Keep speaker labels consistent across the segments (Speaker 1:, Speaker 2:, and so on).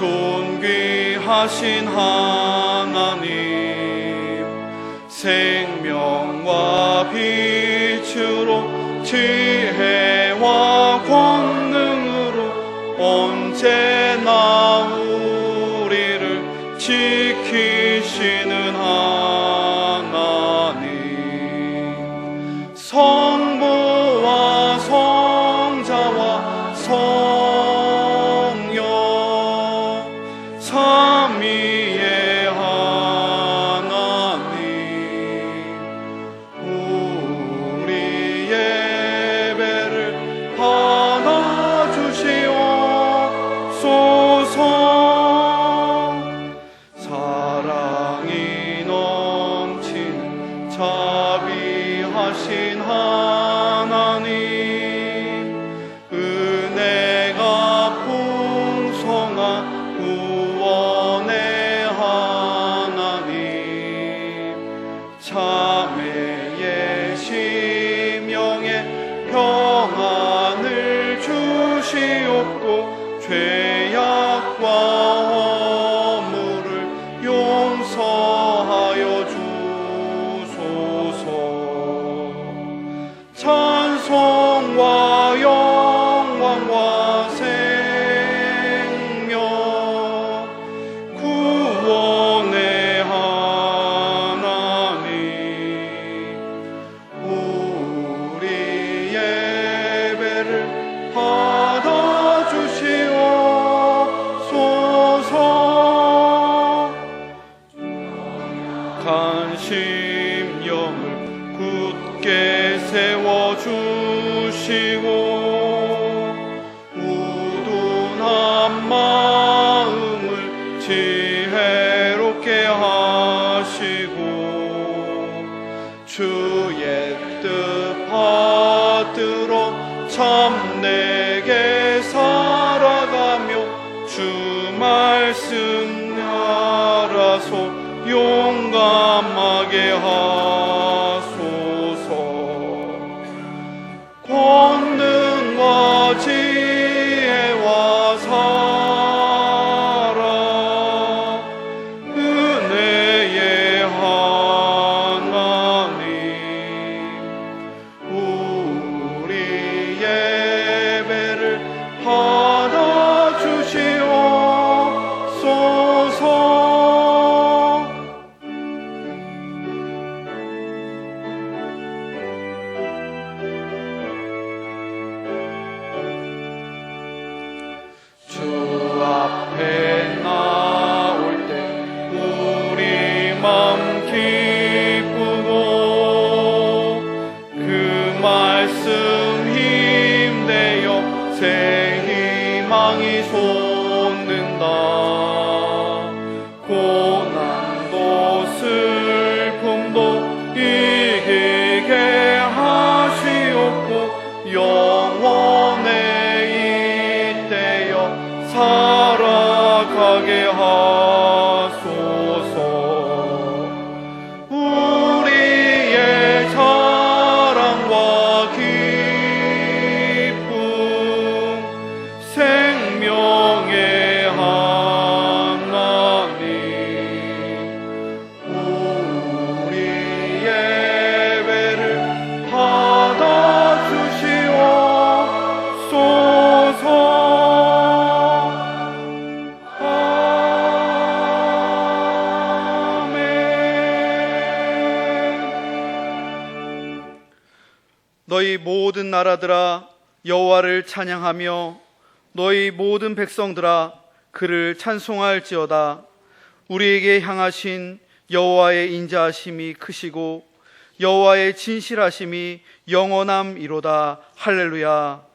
Speaker 1: 존귀하신 하나님, 생명과 빛으로 지혜와 권능으로 언제나 우리를 지키시는 하나님, 성부와 성자와 성령 삼위의 하나님, 우리 예배를 받아주시옵소서. 사랑이 넘친 자비하신 하나님, 은혜가 풍성한 구원의 하나님, 자매의 심령에 평안을 주시옵고 죄악과 허물을 용서하여 주소서. 찬송과 영광과 생명 구원의 하나님, 우리 예배를 받아주시옵소서. 간심령을 굳게 세워주시고 우둔한 마음을 지혜롭게 하시고 주의 뜻 받들어 참되게 살아가며 주 말씀 알아서 용감하게 하소서. 권능과 지혜와 사랑 은혜의 하나님, 우리 예배를 받아주시옵소서. 주 앞에 나올 때 우리 맘 기쁘고 그 말씀 힘내어 새 희망이 솟는다. 고난도 슬픔도 이기게 하시옵고 영원의 살아가게 하소서. 우리의 사랑과 기쁨 생명의 하나님, 우리 예배를 받아주시옵소서. 너희 모든 나라들아 여호와를 찬양하며 너희 모든 백성들아 그를 찬송할지어다. 우리에게 향하신 여호와의 인자하심이 크시고 여호와의 진실하심이 영원함이로다. 할렐루야.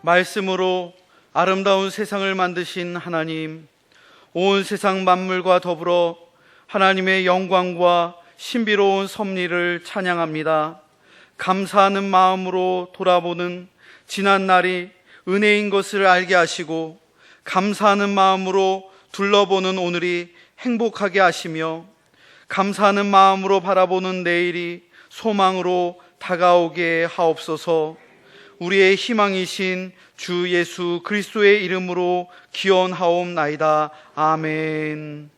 Speaker 1: 말씀으로 아름다운 세상을 만드신 하나님, 온 세상 만물과 더불어 하나님의 영광과 신비로운 섭리를 찬양합니다. 감사하는 마음으로 돌아보는 지난 날이 은혜인 것을 알게 하시고, 감사하는 마음으로 둘러보는 오늘이 행복하게 하시며, 감사하는 마음으로 바라보는 내일이 소망으로 다가오게 하옵소서. 우리의 희망이신 주 예수 그리스도의 이름으로 기원하옵나이다. 아멘.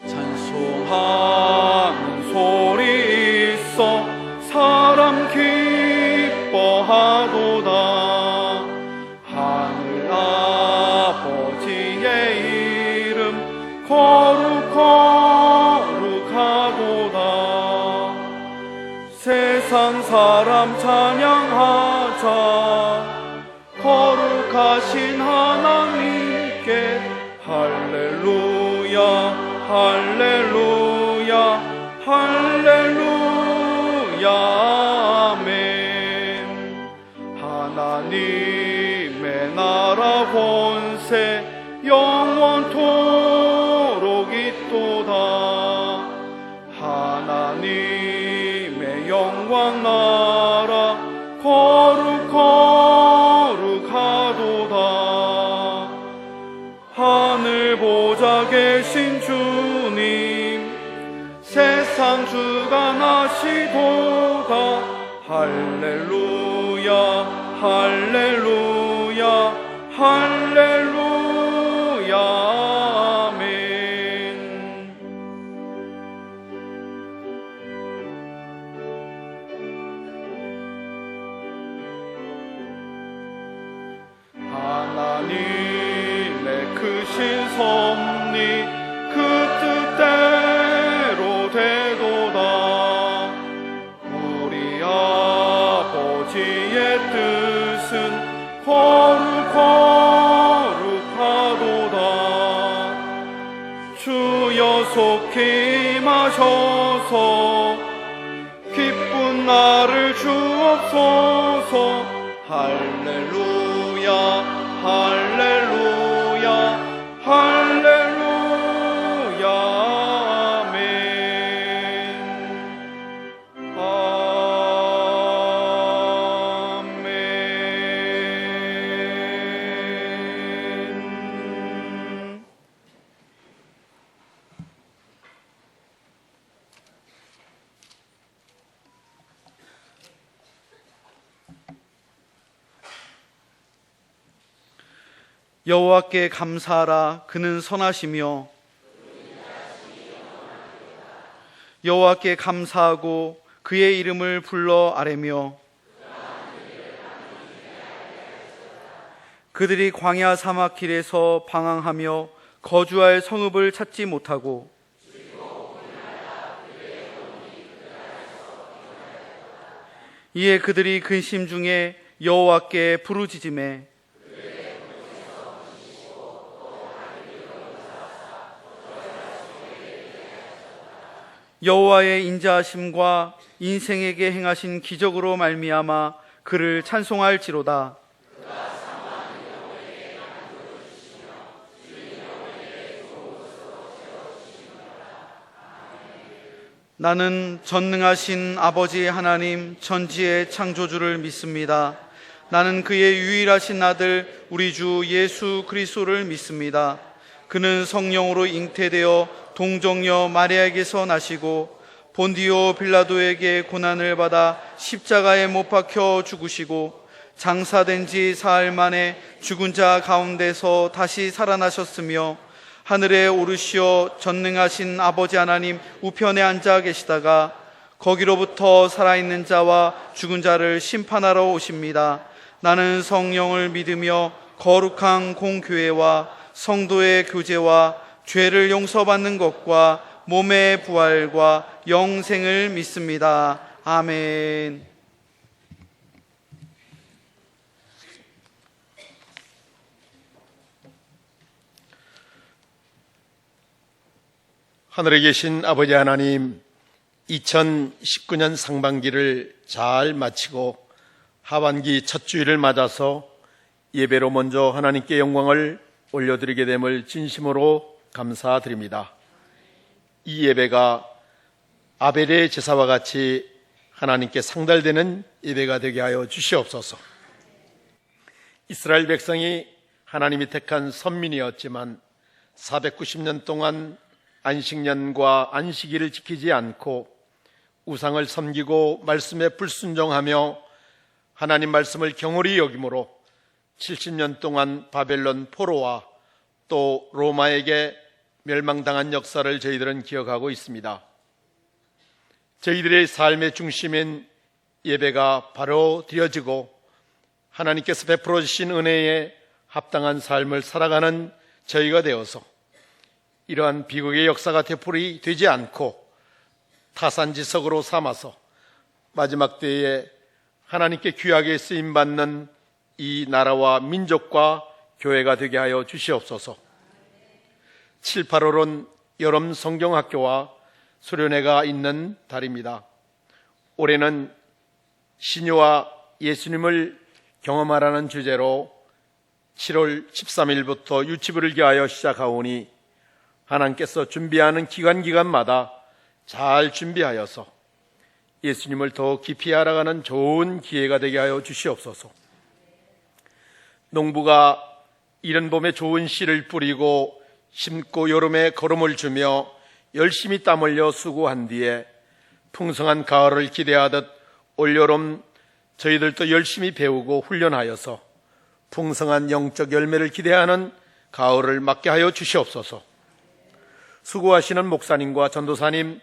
Speaker 1: 찬송하는 소리 있어 사람 기뻐하도다. 하늘 아버지의 이름 거룩하도다. 세상 사람 찬양하자. 거룩하신 하나님께 할렐루야 할렐루야 할렐루야 아멘. 하나님의 나라 권세 영원토록 있도다. 하나님의 영광 나라 거룩하도다. 하늘 보좌 계신 주님, 세상 주가 나시도다. 할렐루야 할렐루야 할렐루야 아멘. 하나님의 크신 섭리 그 뜻대로 되도다. 우리 아버지의 뜻은 거룩하도다. 주여 속히 임하셔서 기쁜 날을 주옵소서. 할렐루야 할렐루야 할렐루야 아멘. 아멘. 여호와께 감사하라. 그는 선하시며 여호와께 감사하고 그의 이름을 불러 아뢰며 그들이 광야 사막 길에서 방황하며 거주할 성읍을 찾지 못하고 이에 그들이 근심 중에 여호와께 부르짖으매 여호와의 인자하심과 인생에게 행하신 기적으로 말미암아 그를 찬송할지로다. 나는 전능하신 아버지 하나님 전지의 창조주를 믿습니다. 나는 그의 유일하신 아들 우리 주 예수 그리스도를 믿습니다. 그는 성령으로 잉태되어 동정녀 마리아에게서 나시고 본디오 빌라도에게 고난을 받아 십자가에 못 박혀 죽으시고 장사된 지 사흘 만에 죽은 자 가운데서 다시 살아나셨으며 하늘에 오르시어 전능하신 아버지 하나님 우편에 앉아 계시다가 거기로부터 살아있는 자와 죽은 자를 심판하러 오십니다. 나는 성령을 믿으며 거룩한 공교회와 성도의 교제와 죄를 용서받는 것과 몸의 부활과 영생을 믿습니다. 아멘.
Speaker 2: 하늘에 계신 아버지 하나님, 2019년 상반기를 잘 마치고 하반기 첫 주일을 맞아서 예배로 먼저 하나님께 영광을 올려드리게 됨을 진심으로 감사드립니다. 이 예배가 아벨의 제사와 같이 하나님께 상달되는 예배가 되게 하여 주시옵소서. 이스라엘 백성이 하나님이 택한 선민이었지만 490년 동안 안식년과 안식일을 지키지 않고 우상을 섬기고 말씀에 불순종하며 하나님 말씀을 경홀히 여김으로 70년 동안 바벨론 포로와 또 로마에게 멸망당한 역사를 저희들은 기억하고 있습니다. 저희들의 삶의 중심인 예배가 바로 드려지고 하나님께서 베풀어 주신 은혜에 합당한 삶을 살아가는 저희가 되어서 이러한 비극의 역사가 되풀이 되지 않고 타산지석으로 삼아서 마지막 때에 하나님께 귀하게 쓰임받는 이 나라와 민족과 교회가 되게 하여 주시옵소서. 7, 8월은 여름 성경학교와 수련회가 있는 달입니다. 올해는 신유와 예수님을 경험하라는 주제로 7월 13일부터 유치부를 기하여 시작하오니 하나님께서 준비하는 기간마다 잘 준비하여서 예수님을 더 깊이 알아가는 좋은 기회가 되게 하여 주시옵소서. 농부가 이른 봄에 좋은 씨를 뿌리고 심고 여름에 거름을 주며 열심히 땀 흘려 수고한 뒤에 풍성한 가을을 기대하듯 올여름 저희들도 열심히 배우고 훈련하여서 풍성한 영적 열매를 기대하는 가을을 맞게 하여 주시옵소서. 수고하시는 목사님과 전도사님,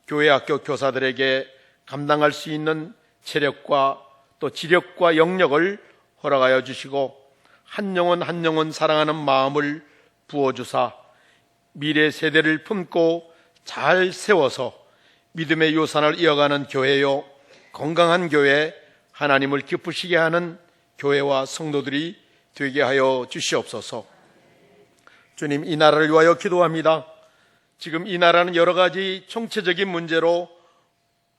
Speaker 2: 교회 학교 교사들에게 감당할 수 있는 체력과 또 지력과 영역을 허락하여 주시고 한 영혼 한 영혼 사랑하는 마음을 부어주사 미래 세대를 품고 잘 세워서 믿음의 요산을 이어가는 교회요, 건강한 교회, 하나님을 기쁘시게 하는 교회와 성도들이 되게 하여 주시옵소서. 주님, 이 나라를 위하여 기도합니다. 지금 이 나라는 여러 가지 총체적인 문제로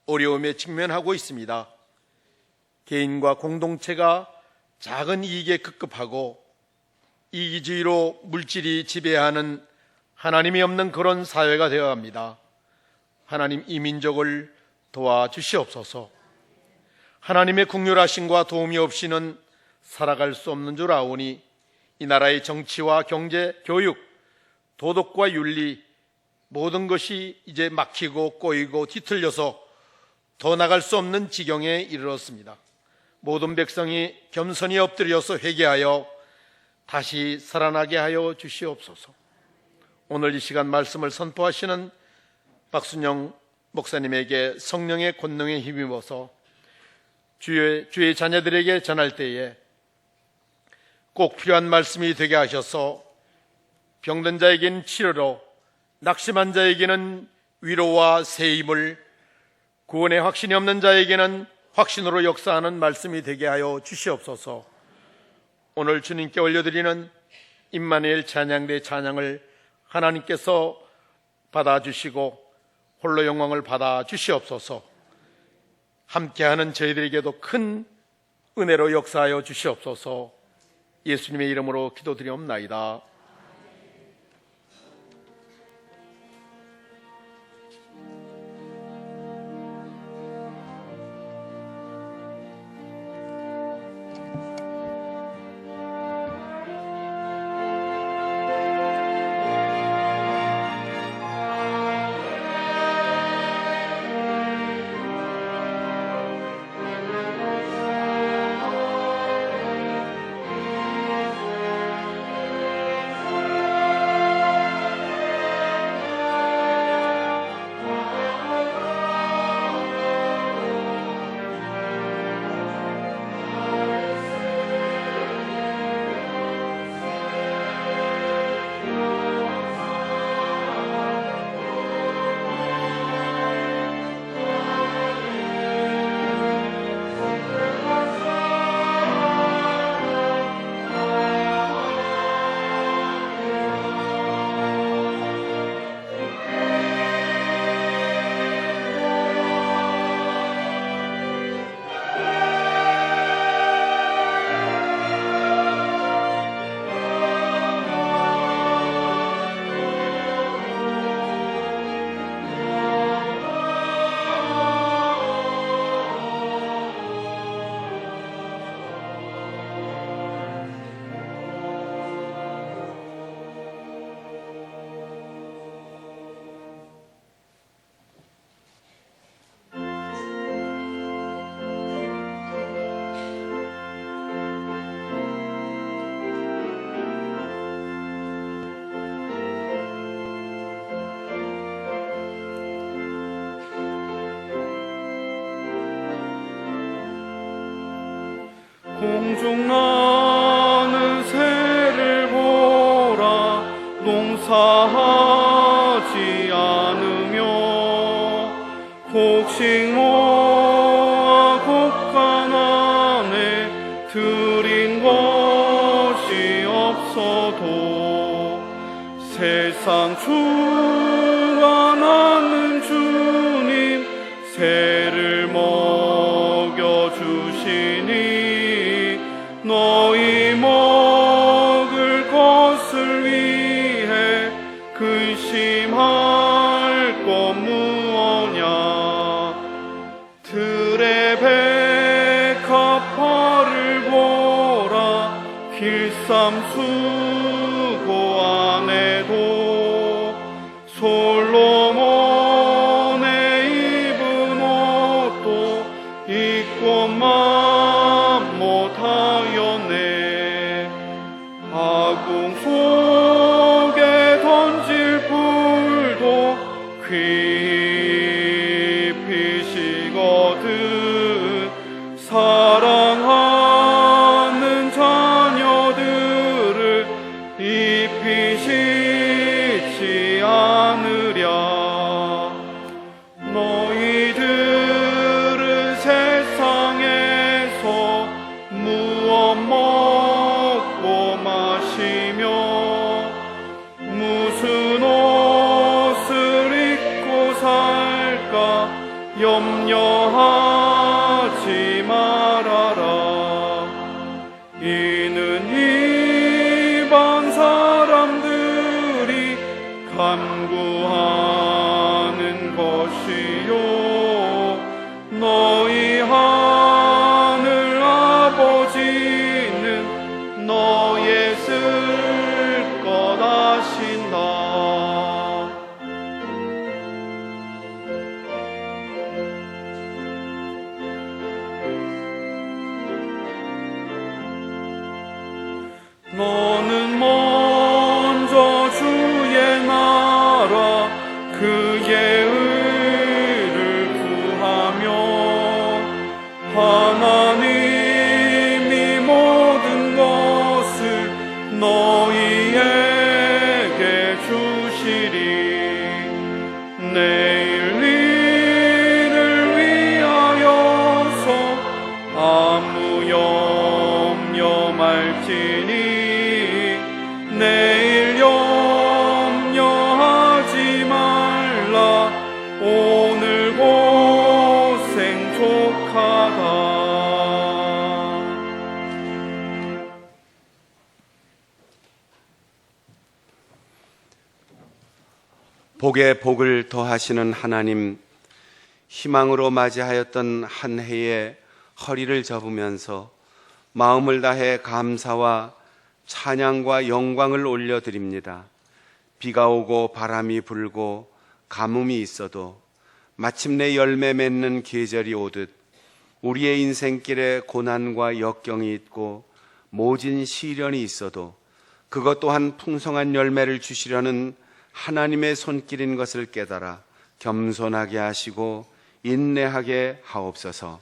Speaker 2: 어려움에 직면하고 있습니다. 개인과 공동체가 작은 이익에 급급하고 이기주의로 물질이 지배하는 하나님이 없는 그런 사회가 되어갑니다. 하나님, 이 민족을 도와주시옵소서. 하나님의 긍휼하심과 도움이 없이는 살아갈 수 없는 줄 아오니 이 나라의 정치와 경제, 교육, 도덕과 윤리 모든 것이 이제 막히고 꼬이고 뒤틀려서 더 나갈 수 없는 지경에 이르렀습니다. 모든 백성이 겸손히 엎드려서 회개하여 다시 살아나게 하여 주시옵소서. 오늘 이 시간 말씀을 선포하시는 박순영 목사님에게 성령의 권능에 힘입어서 주의 자녀들에게 전할 때에 꼭 필요한 말씀이 되게 하셔서 병든 자에게는 치료로, 낙심한 자에게는 위로와 세임을, 구원의 확신이 없는 자에게는 확신으로 역사하는 말씀이 되게 하여 주시옵소서. 오늘 주님께 올려드리는 임마누엘 찬양대 찬양을 하나님께서 받아주시고 홀로 영광을 받아 주시옵소서. 함께하는 저희들에게도 큰 은혜로 역사하여 주시옵소서. 예수님의 이름으로 기도드리옵나이다.
Speaker 1: 동중 나는 새를 보라. 농사하지 않으며 곡식 모아 곡간 안에 들인 것이 없어도 세상 주관하는 주님 새를 먹여주시니 너희 먹을 것을 위해 근심할 것 무엇냐. 들의 백합화를 보라. 길쌈수고 안에도 솔로몬의 입은 옷도 입고만 못하였네. 아궁 속에 던질 불도 깊이 식거든 사랑하는 자녀들을 잎이 식지 않으랴. 너희들은 세상에서 무엇 먹고 마시며 무슨 옷을 입고 살까 염려하지 말아라. 이는 이방 사람들이 간구하는 것이요 너희 하늘 아버지는 너의 쓸 것 아신다. 너는 먼저 주의 나라 그의 의를 구하며 하나님이 모든 것을 너희에게 주시리. 내일 일을 위하여서 아무 염려 말지니 내일 염려하지 말라. 오늘 고생 족하다.
Speaker 3: 복에 복을 더하시는 하나님, 희망으로 맞이하였던 한 해에 허리를 접으면서 마음을 다해 감사와 찬양과 영광을 올려드립니다. 비가 오고 바람이 불고 가뭄이 있어도 마침내 열매 맺는 계절이 오듯 우리의 인생길에 고난과 역경이 있고 모진 시련이 있어도 그것 또한 풍성한 열매를 주시려는 하나님의 손길인 것을 깨달아 겸손하게 하시고 인내하게 하옵소서.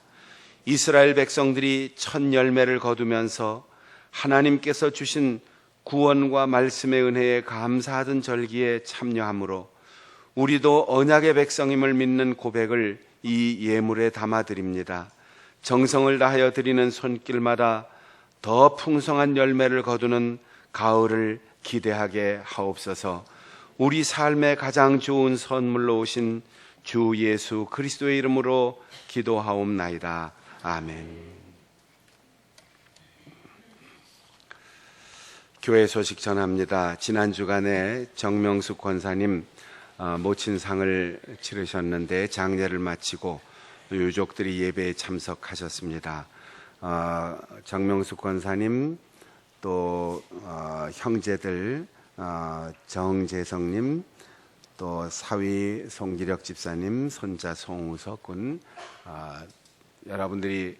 Speaker 3: 이스라엘 백성들이 첫 열매를 거두면서 하나님께서 주신 구원과 말씀의 은혜에 감사하던 절기에 참여함으로 우리도 언약의 백성임을 믿는 고백을 이 예물에 담아드립니다. 정성을 다하여 드리는 손길마다 더 풍성한 열매를 거두는 가을을 기대하게 하옵소서. 우리 삶의 가장 좋은 선물로 오신 주 예수 그리스도의 이름으로 기도하옵나이다. 아멘. 교회 소식 전합니다. 지난 주간에 정명숙 권사님 모친상을 치르셨는데 장례를 마치고 유족들이 예배에 참석하셨습니다. 정명숙 권사님 또 형제들 정재성님 또 사위 송기력 집사님 손자 송우석 군 여러분들이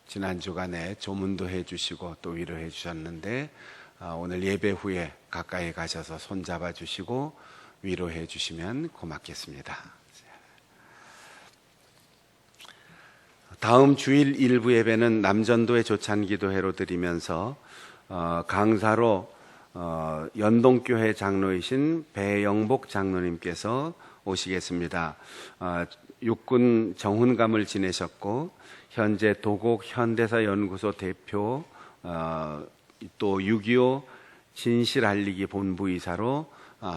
Speaker 3: 지난 주간에 조문도 해주시고 또 위로해 주셨는데 오늘 예배 후에 가까이 가셔서 손잡아 주시고 위로해 주시면 고맙겠습니다. 다음 주일 일부 예배는 남전도의 조찬기도회로 드리면서 강사로 연동교회 장로이신 배영복 장로님께서 오시겠습니다. 육군 정훈감을 지내셨고 현재 도곡 현대사 연구소 대표, 또 6.25 진실알리기 본부이사로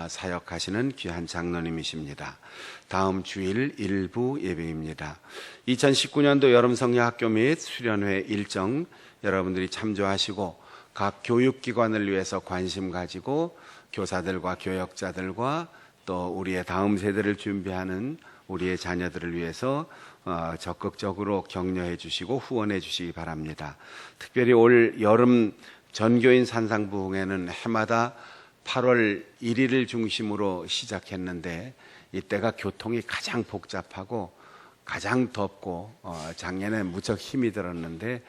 Speaker 3: 사역하시는 귀한 장로님이십니다. 다음 주일 일부 예배입니다. 2019년도 여름성경학교 및 수련회 일정 여러분들이 참조하시고 각 교육기관을 위해서 관심 가지고 교사들과 교역자들과 또 우리의 다음 세대를 준비하는 우리의 자녀들을 위해서 적극적으로 격려해 주시고 후원해 주시기 바랍니다. 특별히 올 여름 전교인 산상부흥회는 해마다 8월 1일을 중심으로 시작했는데 이때가 교통이 가장 복잡하고 가장 덥고 작년에 무척 힘이 들었는데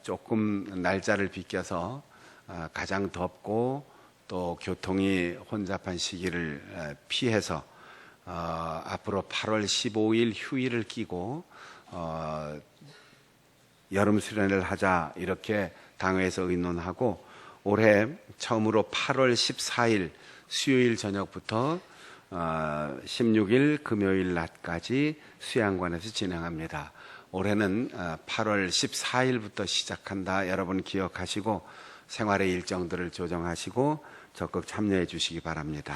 Speaker 3: 조금 날짜를 비껴서 가장 덥고 또 교통이 혼잡한 시기를 피해서 앞으로 8월 15일 휴일을 끼고 여름 수련회를 하자 이렇게 당회에서 의논하고 올해 처음으로 8월 14일 수요일 저녁부터 16일 금요일 낮까지 수양관에서 진행합니다. 올해는 8월 14일부터 시작한다. 여러분 기억하시고 생활의 일정들을 조정하시고 적극 참여해 주시기 바랍니다.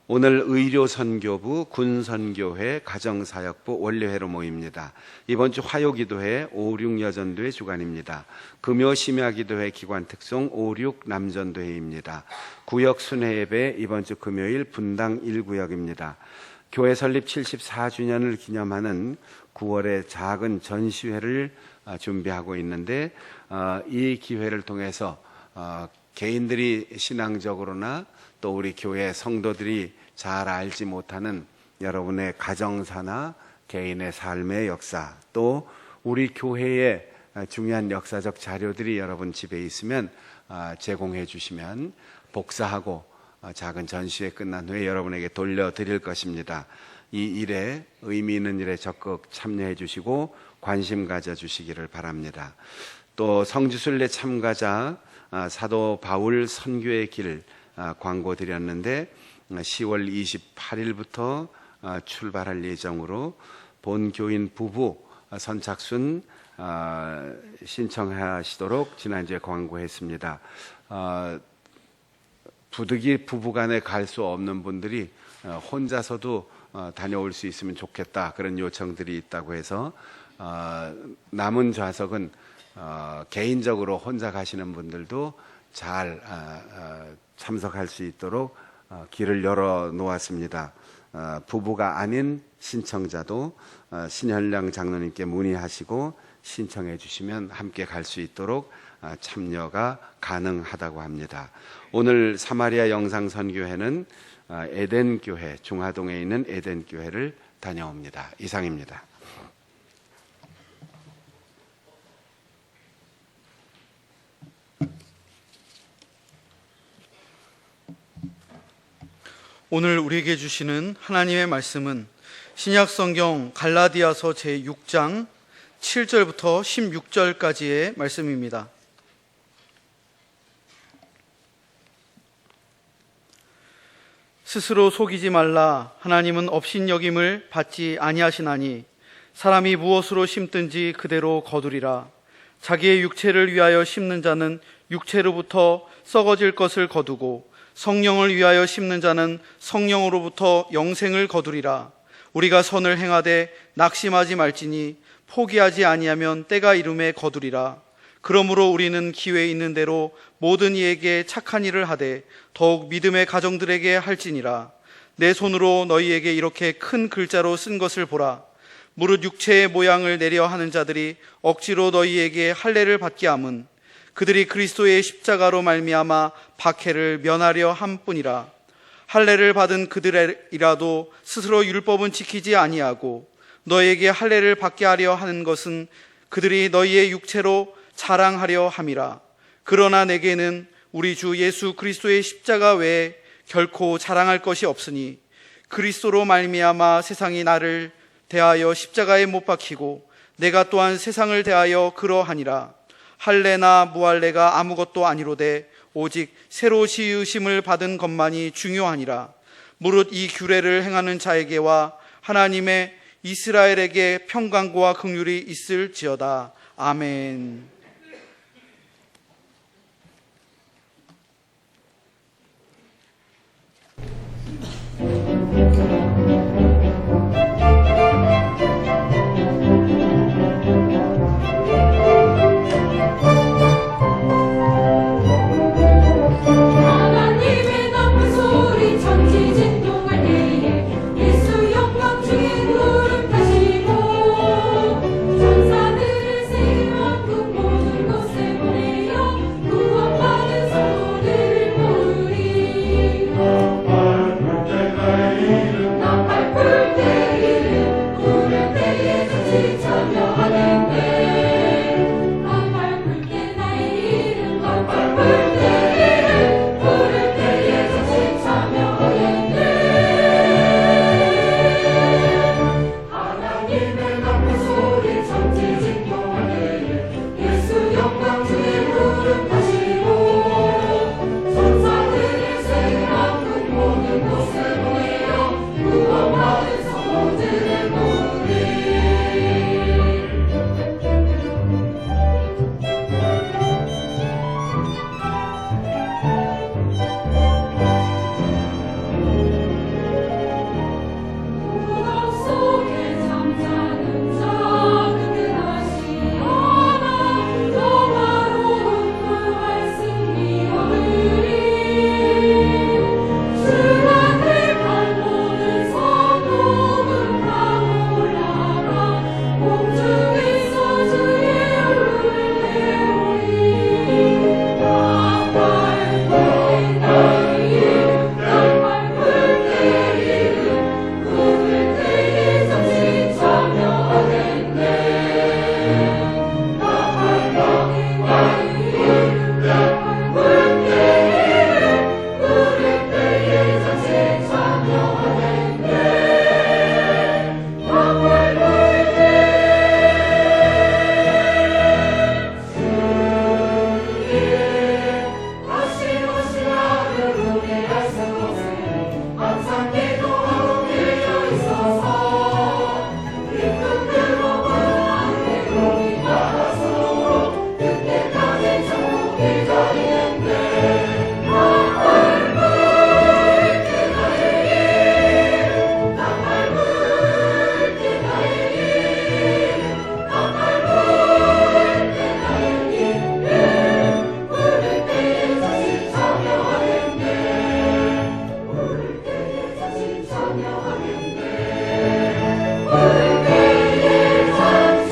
Speaker 3: 오늘 의료선교부, 군선교회, 가정사역부, 원례회로 모입니다. 이번 주 화요기도회 5.6여전도회 주간입니다. 금요심야기도회 기관특송 5.6 남전도회입니다. 구역순회예배 이번 주 금요일 분당 1구역입니다. 교회 설립 74주년을 기념하는 9월에 작은 전시회를 준비하고 있는데 이 기회를 통해서 개인들이 신앙적으로나 또 우리 교회 성도들이 잘 알지 못하는 여러분의 가정사나 개인의 삶의 역사, 또 우리 교회의 중요한 역사적 자료들이 여러분 집에 있으면 제공해 주시면 복사하고 작은 전시회 끝난 후에 여러분에게 돌려드릴 것입니다. 이 일에 의미 있는 일에 적극 참여해 주시고 관심 가져 주시기를 바랍니다. 또 성지순례 참가자 사도 바울 선교의 길 광고 드렸는데 10월 28일부터 출발할 예정으로 본교인 부부 선착순 신청하시도록 지난주에 광고했습니다. 부득이 부부간에 갈 수 없는 분들이 혼자서도 다녀올 수 있으면 좋겠다, 그런 요청들이 있다고 해서 남은 좌석은 개인적으로 혼자 가시는 분들도 잘 참석할 수 있도록 길을 열어 놓았습니다. 부부가 아닌 신청자도 신현량 장로님께 문의하시고 신청해 주시면 함께 갈 수 있도록 참여가 가능하다고 합니다. 오늘 사마리아 영상선교회는 에덴교회, 중화동에 있는 에덴교회를 다녀옵니다. 이상입니다.
Speaker 1: 오늘 우리에게 주시는 하나님의 말씀은 신약성경 갈라디아서 제6장 7절부터 16절까지의 말씀입니다. 스스로 속이지 말라. 하나님은 업신여김을 받지 아니하시나니 사람이 무엇으로 심든지 그대로 거두리라. 자기의 육체를 위하여 심는 자는 육체로부터 썩어질 것을 거두고 성령을 위하여 심는 자는 성령으로부터 영생을 거두리라. 우리가 선을 행하되 낙심하지 말지니 포기하지 아니하면 때가 이름에 거두리라. 그러므로 우리는 기회 있는 대로 모든 이에게 착한 일을 하되 더욱 믿음의 가정들에게 할지니라. 내 손으로 너희에게 이렇게 큰 글자로 쓴 것을 보라. 무릇 육체의 모양을 내려 하는 자들이 억지로 너희에게 할례를 받게 함은 그들이 그리스도의 십자가로 말미암아 박해를 면하려 함뿐이라. 할례를 받은 그들이라도 스스로 율법은 지키지 아니하고 너희에게 할례를 받게 하려 하는 것은 그들이 너희의 육체로 자랑하려 함이라. 그러나 내게는 우리 주 예수 그리스도의 십자가 외에 결코 자랑할 것이 없으니 그리스도로 말미암아 세상이 나를 대하여 십자가에 못 박히고 내가 또한 세상을 대하여 그러하니라. 할례나 무할례가 아무것도 아니로되 오직 새로 지으심을 받은 것만이 중요하니라. 무릇 이 규례를 행하는 자에게와 하나님의 이스라엘에게 평강과 긍휼이 있을지어다. 아멘.
Speaker 4: 하나님의 높은 소리 천지 진동할 때에 예수 영광 중에 구름타시고 천사들을 세워놓고 모든 곳에 보내어 구원받은 성도들을 모으리. 나팔 불 때에는 부를 때에 같이 참여하겠네. 나팔 불 때 나의 이름 나팔 불 때에는 부를 때에 같이 참여하겠네. 하나님의 높은 소리 천지 진동할 때에 예수 영광 중에 구름 타시고 천사들을 세워놓고 모든 곳에 보내어 구원받은 성도들을 모으리. 무덤 속에 잠자는 자 그들하시어라. 영화로운 부활 승리 얻으리. 주나들 모든 성도는 타고 올라가 공중에서 주의 얼굴을 배우리. 나팔 불 나의 이름 나팔 불 때에는 부를 때에 잠시 참여하겠네. 나팔 나의 이름 나팔 불 때에는 부를 때에 잠시 참여하겠네. 나팔 불 다시 오시라를 우리할 수 없으니 항상 기도하고 깨어 있어서 깊은 데로 불안해 우리 나가서 그때까지 천국에 가리겠네. 나팔 불 때 나의 이름 나팔 불 때 나의 이름 나팔 불 때 나의 이름 부를 때에 다시 참여하겠네. 부를 때에 다시 참여하겠네. 부를 때에 다시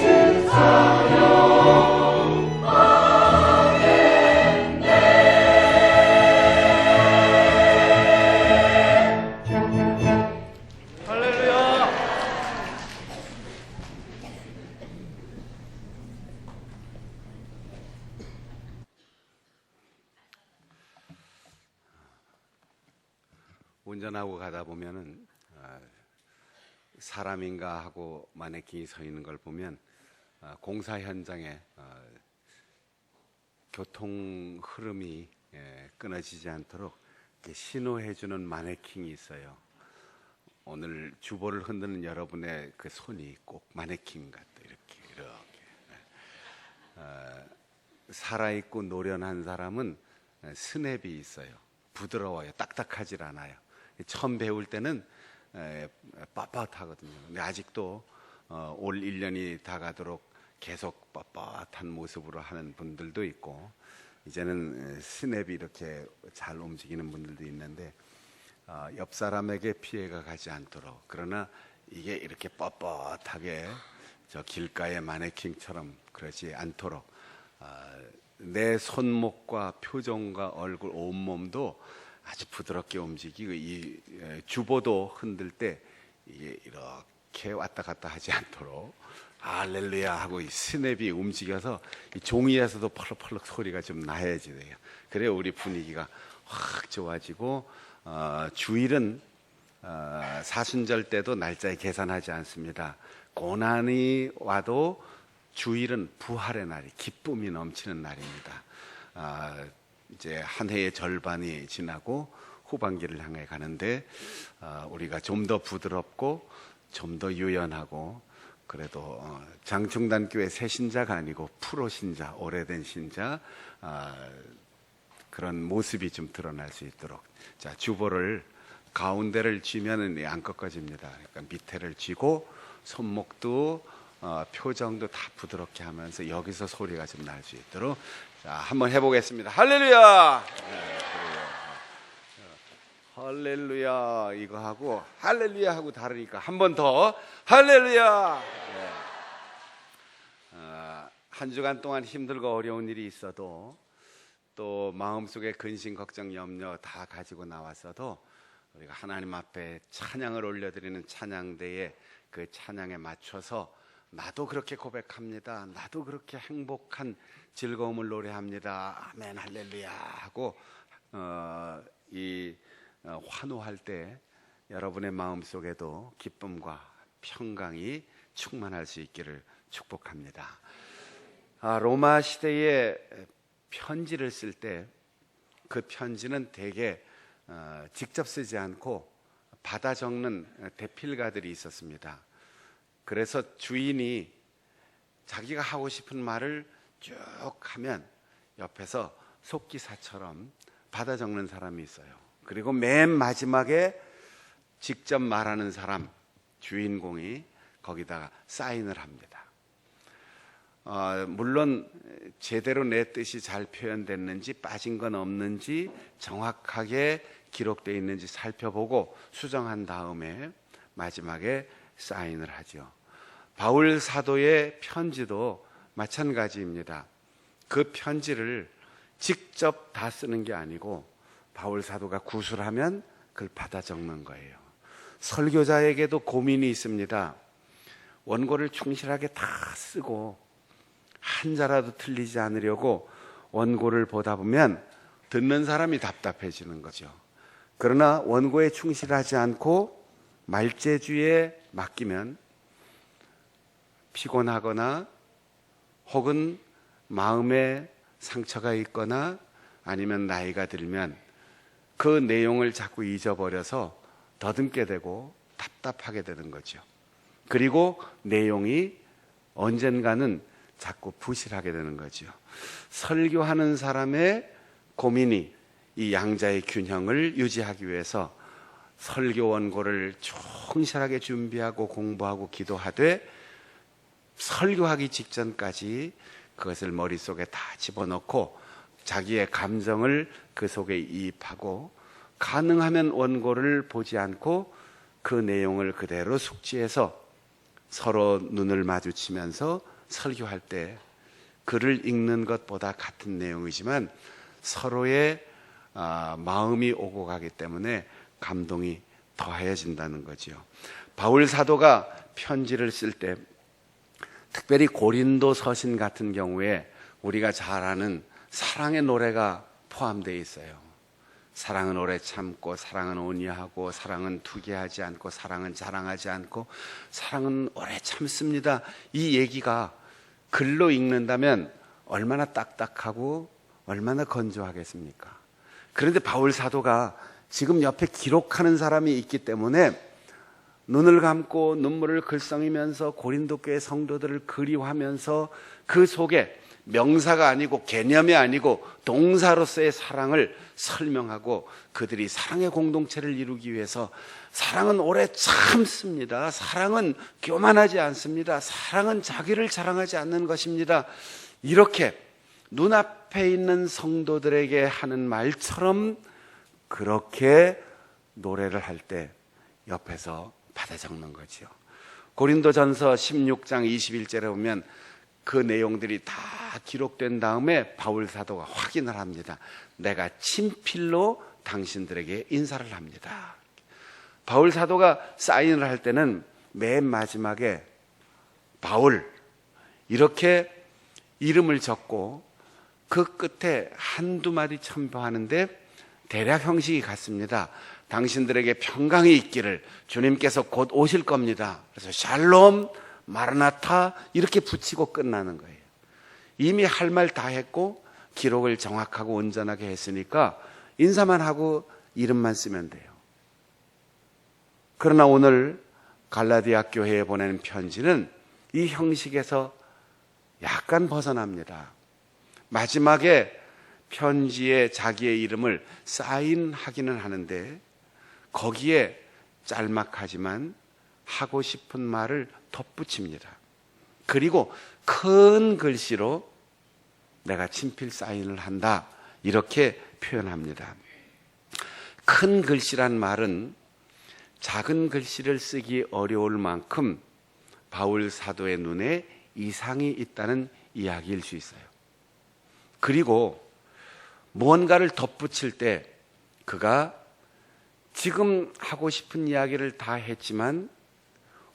Speaker 1: 할렐루야.
Speaker 3: 운전하고 가다 보면은 사람인가 하고 마네킹이 서 있는 걸 보면 공사 현장에 교통 흐름이 끊어지지 않도록 이렇게 신호해주는 마네킹이 있어요. 오늘 주보를 흔드는 여러분의 그 손이 꼭 마네킹 같다. 이렇게 살아있고 노련한 사람은 스냅이 있어요. 부드러워요. 딱딱하질 않아요. 처음 배울 때는 빳빳하거든요. 근데 아직도 올 1년이 다 가도록 계속 뻣뻣한 모습으로 하는 분들도 있고, 이제는 스냅이 이렇게 잘 움직이는 분들도 있는데, 옆 사람에게 피해가 가지 않도록, 그러나 이게 이렇게 뻣뻣하게 저 길가의 마네킹처럼 그러지 않도록 내 손목과 표정과 얼굴, 온몸도 아주 부드럽게 움직이고, 이 주보도 흔들 때 이게 이렇게 왔다 갔다 하지 않도록 할렐루야 하고 이 스냅이 움직여서 이 종이에서도 펄럭펄럭 소리가 좀 나야지 돼요. 그래야 우리 분위기가 확 좋아지고, 주일은 사순절 때도 날짜에 계산하지 않습니다. 고난이 와도 주일은 부활의 날이 기쁨이 넘치는 날입니다. 이제 한 해의 절반이 지나고 후반기를 향해 가는데 우리가 좀 더 부드럽고 좀 더 유연하고 그래도 장충단교회 새 신자가 아니고 프로 신자, 오래된 신자 그런 모습이 좀 드러날 수 있도록 자 주보를 가운데를 쥐면은 안 꺾어집니다. 그러니까 밑에를 쥐고 손목도 표정도 다 부드럽게 하면서 여기서 소리가 좀 날 수 있도록 자 한번 해보겠습니다. 할렐루야. 네, 할렐루야 이거 하고 할렐루야 하고 다르니까 한 번 더 할렐루야. 네. 한 주간 동안 힘들고 어려운 일이 있어도 또 마음속에 근심 걱정 염려 다 가지고 나왔어도 우리가 하나님 앞에 찬양을 올려드리는 찬양대에 그 찬양에 맞춰서 나도 그렇게 고백합니다. 나도 그렇게 행복한 즐거움을 노래합니다. 아멘 할렐루야 하고 환호할 때 여러분의 마음속에도 기쁨과 평강이 충만할 수 있기를 축복합니다. 로마 시대에 편지를 쓸 때 그 편지는 대개 직접 쓰지 않고 받아 적는 대필가들이 있었습니다. 그래서 주인이 자기가 하고 싶은 말을 쭉 하면 옆에서 속기사처럼 받아 적는 사람이 있어요. 그리고 맨 마지막에 직접 말하는 사람, 주인공이 거기다가 사인을 합니다. 물론 제대로 내 뜻이 잘 표현됐는지 빠진 건 없는지 정확하게 기록되어 있는지 살펴보고 수정한 다음에 마지막에 사인을 하죠. 바울 사도의 편지도 마찬가지입니다. 그 편지를 직접 다 쓰는 게 아니고 바울 사도가 구술하면 그걸 받아 적는 거예요. 설교자에게도 고민이 있습니다. 원고를 충실하게 다 쓰고 한자라도 틀리지 않으려고 원고를 보다 보면 듣는 사람이 답답해지는 거죠. 그러나 원고에 충실하지 않고 말재주에 맡기면 피곤하거나 혹은 마음에 상처가 있거나 아니면 나이가 들면 그 내용을 자꾸 잊어버려서 더듬게 되고 답답하게 되는 거죠. 그리고 내용이 언젠가는 자꾸 부실하게 되는 거죠. 설교하는 사람의 고민이 이 양자의 균형을 유지하기 위해서 설교 원고를 충실하게 준비하고 공부하고 기도하되 설교하기 직전까지 그것을 머릿속에 다 집어넣고 자기의 감정을 그 속에 이입하고 가능하면 원고를 보지 않고 그 내용을 그대로 숙지해서 서로 눈을 마주치면서 설교할 때 글을 읽는 것보다 같은 내용이지만 서로의 마음이 오고 가기 때문에 감동이 더해진다는 거죠. 바울 사도가 편지를 쓸 때 특별히 고린도 서신 같은 경우에 우리가 잘 아는 사랑의 노래가 포함되어 있어요. 사랑은 오래 참고 사랑은 온유하고 사랑은 투기하지 않고 사랑은 자랑하지 않고 사랑은 오래 참습니다. 이 얘기가 글로 읽는다면 얼마나 딱딱하고 얼마나 건조하겠습니까? 그런데 바울 사도가 지금 옆에 기록하는 사람이 있기 때문에 눈을 감고 눈물을 글썽이면서 고린도 교회 성도들을 그리워하면서 그 속에 명사가 아니고 개념이 아니고 동사로서의 사랑을 설명하고 그들이 사랑의 공동체를 이루기 위해서 사랑은 오래 참습니다. 사랑은 교만하지 않습니다. 사랑은 자기를 자랑하지 않는 것입니다. 이렇게 눈앞에 있는 성도들에게 하는 말처럼 그렇게 노래를 할 때 옆에서 받아 적는 거죠. 고린도전서 16장 21절에 보면 그 내용들이 다 기록된 다음에 바울 사도가 확인을 합니다. 내가 친필로 당신들에게 인사를 합니다. 바울 사도가 사인을 할 때는 맨 마지막에 바울 이렇게 이름을 적고 그 끝에 한두 마디 첨부하는데 대략 형식이 같습니다. 당신들에게 평강이 있기를 주님께서 곧 오실 겁니다. 그래서 샬롬 마라나타 이렇게 붙이고 끝나는 거예요. 이미 할 말 다 했고 기록을 정확하고 온전하게 했으니까 인사만 하고 이름만 쓰면 돼요. 그러나 오늘 갈라디아 교회에 보내는 편지는 이 형식에서 약간 벗어납니다. 마지막에 편지에 자기의 이름을 사인하기는 하는데 거기에 짤막하지만 하고 싶은 말을 덧붙입니다. 그리고 큰 글씨로 내가 친필 사인을 한다 이렇게 표현합니다. 큰 글씨란 말은 작은 글씨를 쓰기 어려울 만큼 바울 사도의 눈에 이상이 있다는 이야기일 수 있어요. 그리고 무언가를 덧붙일 때 그가 지금 하고 싶은 이야기를 다 했지만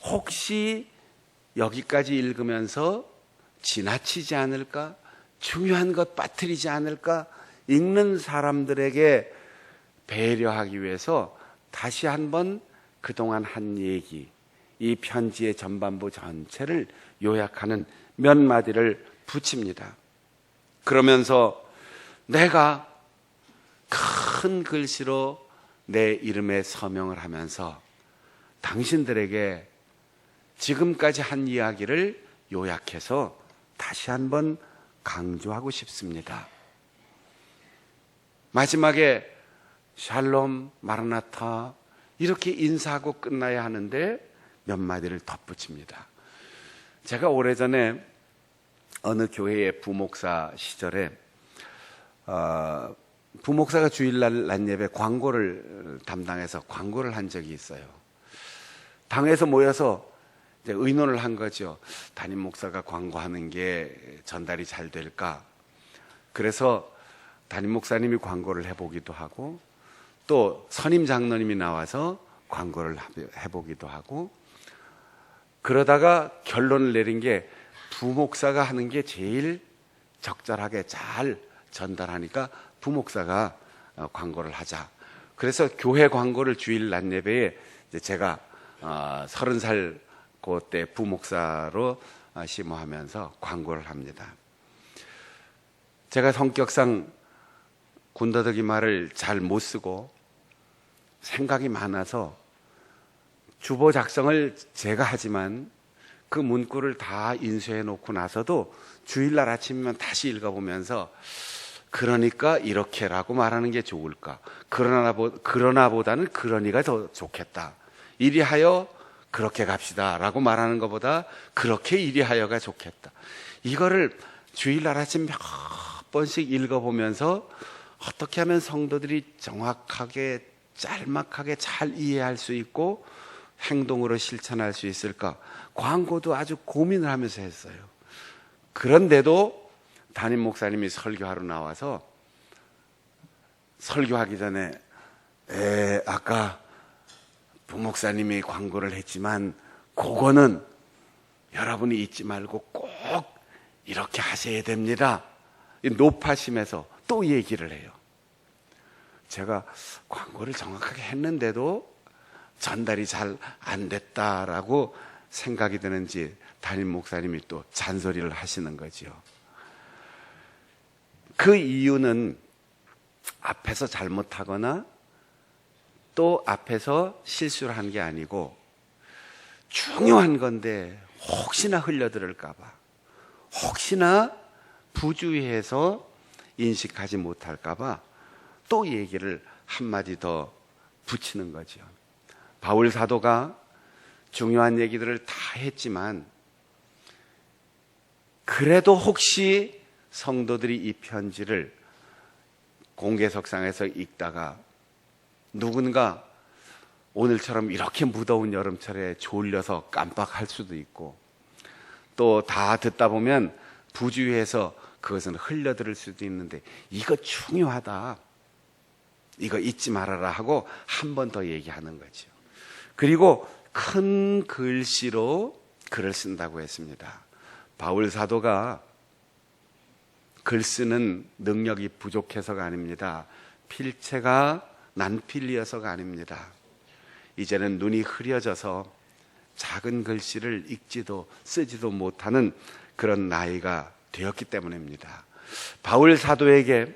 Speaker 3: 혹시 여기까지 읽으면서 지나치지 않을까? 중요한 것 빠뜨리지 않을까? 읽는 사람들에게 배려하기 위해서 다시 한번 그동안 한 얘기, 이 편지의 전반부 전체를 요약하는 몇 마디를 붙입니다. 그러면서 내가 큰 글씨로 내 이름에 서명을 하면서 당신들에게 지금까지 한 이야기를 요약해서 다시 한번 강조하고 싶습니다. 마지막에 샬롬, 마라나타 이렇게 인사하고 끝나야 하는데 몇 마디를 덧붙입니다. 제가 오래전에 어느 교회의 부목사 시절에 부목사가 주일날 낮예배 광고를 담당해서 광고를 한 적이 있어요. 당에서 모여서 이제 의논을 한 거죠. 담임 목사가 광고하는 게 전달이 잘 될까? 그래서 담임 목사님이 광고를 해보기도 하고 또 선임 장로님이 나와서 광고를 해보기도 하고 그러다가 결론을 내린 게 부목사가 하는 게 제일 적절하게 잘 전달하니까 부목사가 광고를 하자. 그래서 교회 광고를 주일 낮 예배에 제가 30살 그때 부목사로 심호하면서 광고를 합니다. 제가 성격상 군더더기 말을 잘 못 쓰고 생각이 많아서 주보 작성을 제가 하지만 그 문구를 다 인쇄해 놓고 나서도 주일날 아침이면 다시 읽어보면서 그러니까 이렇게라고 말하는 게 좋을까? 그러나보다는 그러니가 더 좋겠다. 이리하여 그렇게 갑시다 라고 말하는 것보다 그렇게 이리하여가 좋겠다. 이거를 주일날 아침 몇 번씩 읽어보면서 어떻게 하면 성도들이 정확하게 짤막하게 잘 이해할 수 있고 행동으로 실천할 수 있을까? 광고도 아주 고민을 하면서 했어요. 그런데도 담임 목사님이 설교하러 나와서 설교하기 전에 아까 부목사님이 광고를 했지만 그거는 여러분이 잊지 말고 꼭 이렇게 하셔야 됩니다. 높아심에서 또 얘기를 해요. 제가 광고를 정확하게 했는데도 전달이 잘 안 됐다라고 생각이 드는지 담임 목사님이 또 잔소리를 하시는 거죠. 그 이유는 앞에서 잘못하거나 또 앞에서 실수를 한 게 아니고 중요한 건데 혹시나 흘려들을까 봐, 혹시나 부주의해서 인식하지 못할까 봐 또 얘기를 한마디 더 붙이는 거죠. 바울 사도가 중요한 얘기들을 다 했지만 그래도 혹시 성도들이 이 편지를 공개석상에서 읽다가 누군가 오늘처럼 이렇게 무더운 여름철에 졸려서 깜빡할 수도 있고 또 다 듣다 보면 부주의해서 그것은 흘려들을 수도 있는데 이거 중요하다, 이거 잊지 말아라 하고 한 번 더 얘기하는 거죠. 그리고 큰 글씨로 글을 쓴다고 했습니다. 바울 사도가 글 쓰는 능력이 부족해서가 아닙니다. 필체가 난필이어서가 아닙니다. 이제는 눈이 흐려져서 작은 글씨를 읽지도 쓰지도 못하는 그런 나이가 되었기 때문입니다. 바울 사도에게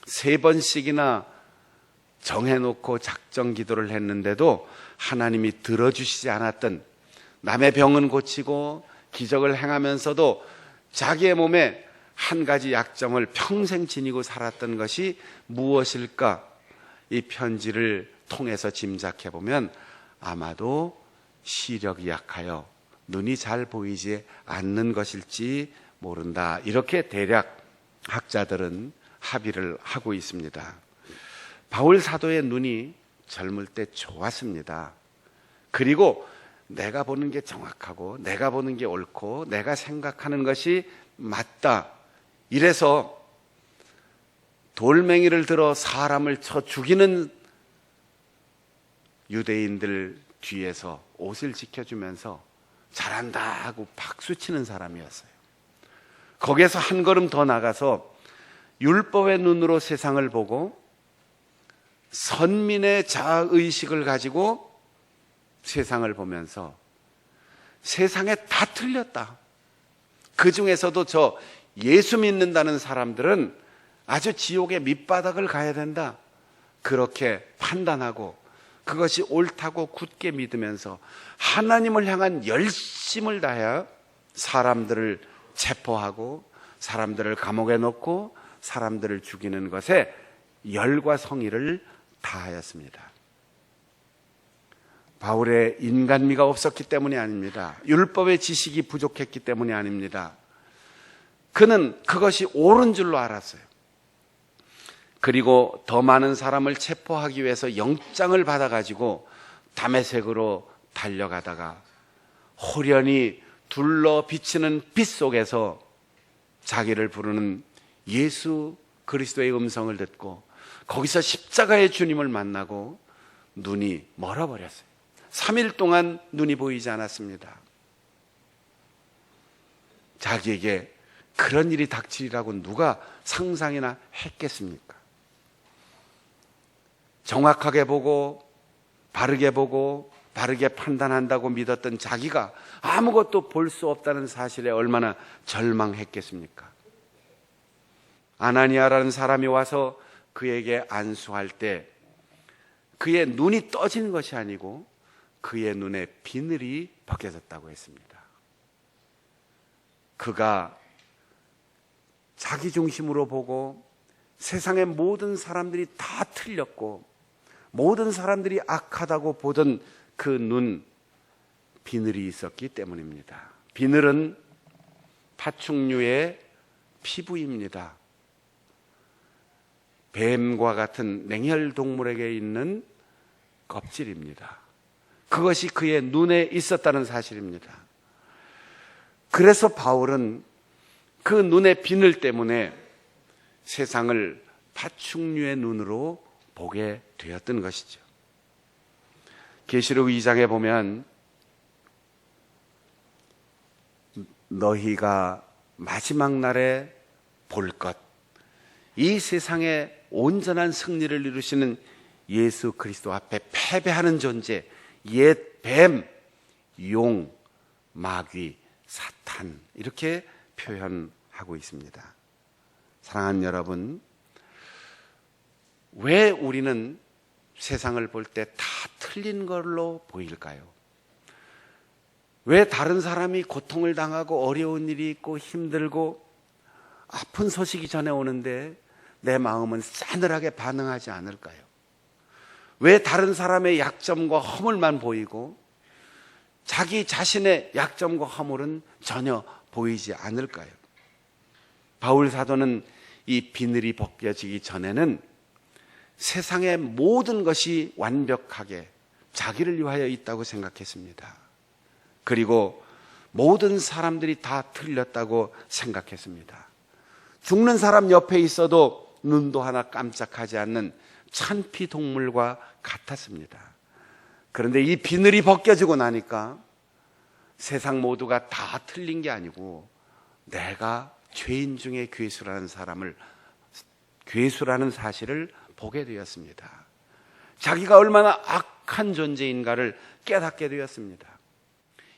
Speaker 3: 3번씩이나 정해놓고 작정 기도를 했는데도 하나님이 들어주시지 않았던, 남의 병은 고치고 기적을 행하면서도 자기의 몸에 한 가지 약점을 평생 지니고 살았던 것이 무엇일까? 이 편지를 통해서 짐작해 보면 아마도 시력이 약하여 눈이 잘 보이지 않는 것일지 모른다. 이렇게 대략 학자들은 합의를 하고 있습니다. 바울 사도의 눈이 젊을 때 좋았습니다. 그리고 내가 보는 게 정확하고 내가 보는 게 옳고 내가 생각하는 것이 맞다. 이래서 돌멩이를 들어 사람을 쳐 죽이는 유대인들 뒤에서 옷을 지켜주면서 잘한다 하고 박수치는 사람이었어요. 거기에서 한 걸음 더 나가서 율법의 눈으로 세상을 보고 선민의 자아의식을 가지고 세상을 보면서 세상에 다 틀렸다. 그 중에서도 저 예수 믿는다는 사람들은 아주 지옥의 밑바닥을 가야 된다. 그렇게 판단하고 그것이 옳다고 굳게 믿으면서 하나님을 향한 열심을 다해 사람들을 체포하고 사람들을 감옥에 넣고 사람들을 죽이는 것에 열과 성의를 다하였습니다. 바울의 인간미가 없었기 때문이 아닙니다. 율법의 지식이 부족했기 때문이 아닙니다. 그는 그것이 옳은 줄로 알았어요. 그리고 더 많은 사람을 체포하기 위해서 영장을 받아가지고 다메섹으로 달려가다가 호련히 둘러 비치는 빛 속에서 자기를 부르는 예수 그리스도의 음성을 듣고 거기서 십자가의 주님을 만나고 눈이 멀어버렸어요. 3일 동안 눈이 보이지 않았습니다. 자기에게 그런 일이 닥치리라고 누가 상상이나 했겠습니까? 정확하게 보고 바르게 보고 바르게 판단한다고 믿었던 자기가 아무것도 볼 수 없다는 사실에 얼마나 절망했겠습니까? 아나니아라는 사람이 와서 그에게 안수할 때 그의 눈이 떠지는 것이 아니고 그의 눈에 비늘이 벗겨졌다고 했습니다. 그가 자기 중심으로 보고 세상의 모든 사람들이 다 틀렸고 모든 사람들이 악하다고 보던 그 눈, 비늘이 있었기 때문입니다. 비늘은 파충류의 피부입니다. 뱀과 같은 냉혈 동물에게 있는 껍질입니다. 그것이 그의 눈에 있었다는 사실입니다. 그래서 바울은 그 눈의 비늘 때문에 세상을 파충류의 눈으로 보게 되었던 것이죠. 계시록 2장에 보면 너희가 마지막 날에 볼 것, 이 세상의 온전한 승리를 이루시는 예수 그리스도 앞에 패배하는 존재, 옛 뱀, 용, 마귀, 사탄, 이렇게 표현하고 있습니다. 사랑하는 여러분, 왜 우리는 세상을 볼 때 다 틀린 걸로 보일까요? 왜 다른 사람이 고통을 당하고 어려운 일이 있고 힘들고 아픈 소식이 전해오는데 내 마음은 싸늘하게 반응하지 않을까요? 왜 다른 사람의 약점과 허물만 보이고 자기 자신의 약점과 허물은 전혀 보이지 않을까요? 바울 사도는 이 비늘이 벗겨지기 전에는 세상의 모든 것이 완벽하게 자기를 위하여 있다고 생각했습니다. 그리고 모든 사람들이 다 틀렸다고 생각했습니다. 죽는 사람 옆에 있어도 눈도 하나 깜짝하지 않는 천피 동물과 같았습니다. 그런데 이 비늘이 벗겨지고 나니까 세상 모두가 다 틀린 게 아니고 내가 죄인 중에 괴수라는 사실을 보게 되었습니다. 자기가 얼마나 악한 존재인가를 깨닫게 되었습니다.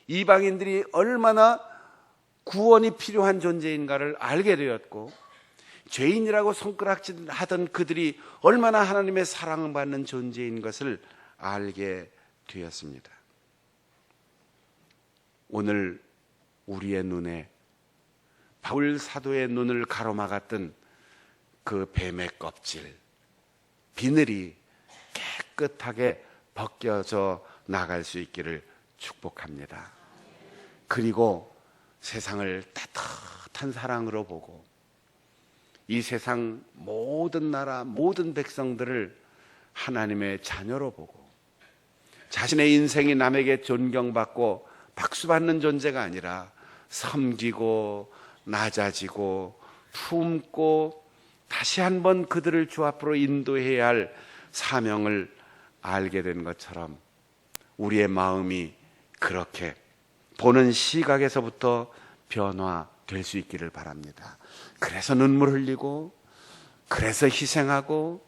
Speaker 3: 이방인들이 얼마나 구원이 필요한 존재인가를 알게 되었고, 죄인이라고 손가락질 하던 그들이 얼마나 하나님의 사랑을 받는 존재인 것을 알게 되었습니다. 오늘 우리의 눈에 바울 사도의 눈을 가로막았던 그 뱀의 껍질, 비늘이 깨끗하게 벗겨져 나갈 수 있기를 축복합니다. 그리고 세상을 따뜻한 사랑으로 보고 이 세상 모든 나라 모든 백성들을 하나님의 자녀로 보고 자신의 인생이 남에게 존경받고 박수받는 존재가 아니라 섬기고 낮아지고 품고 다시 한번 그들을 주 앞으로 인도해야 할 사명을 알게 된 것처럼 우리의 마음이 그렇게 보는 시각에서부터 변화될 수 있기를 바랍니다. 그래서 눈물 흘리고, 그래서 희생하고,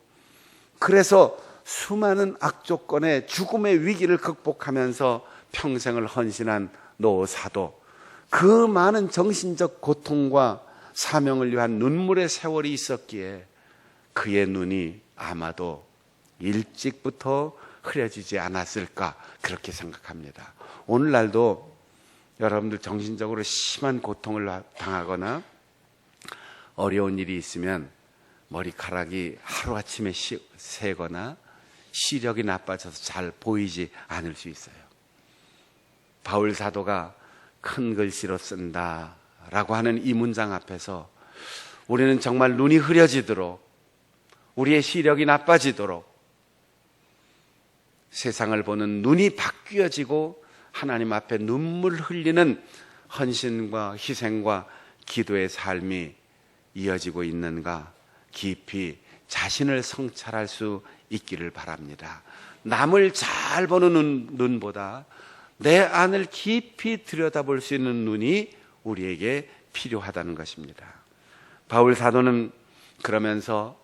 Speaker 3: 그래서 수많은 악조건의 죽음의 위기를 극복하면서 평생을 헌신한 노사도, 그 많은 정신적 고통과 사명을 위한 눈물의 세월이 있었기에 그의 눈이 아마도 일찍부터 흐려지지 않았을까, 그렇게 생각합니다. 오늘날도 여러분들 정신적으로 심한 고통을 당하거나 어려운 일이 있으면 머리카락이 하루아침에 새거나 시력이 나빠져서 잘 보이지 않을 수 있어요. 바울 사도가 큰 글씨로 쓴다라고 하는 이 문장 앞에서 우리는 정말 눈이 흐려지도록, 우리의 시력이 나빠지도록, 세상을 보는 눈이 바뀌어지고 하나님 앞에 눈물 흘리는 헌신과 희생과 기도의 삶이 이어지고 있는가, 깊이 자신을 성찰할 수 있기를 바랍니다. 남을 잘 보는 눈보다 내 안을 깊이 들여다볼 수 있는 눈이 우리에게 필요하다는 것입니다. 바울 사도는 그러면서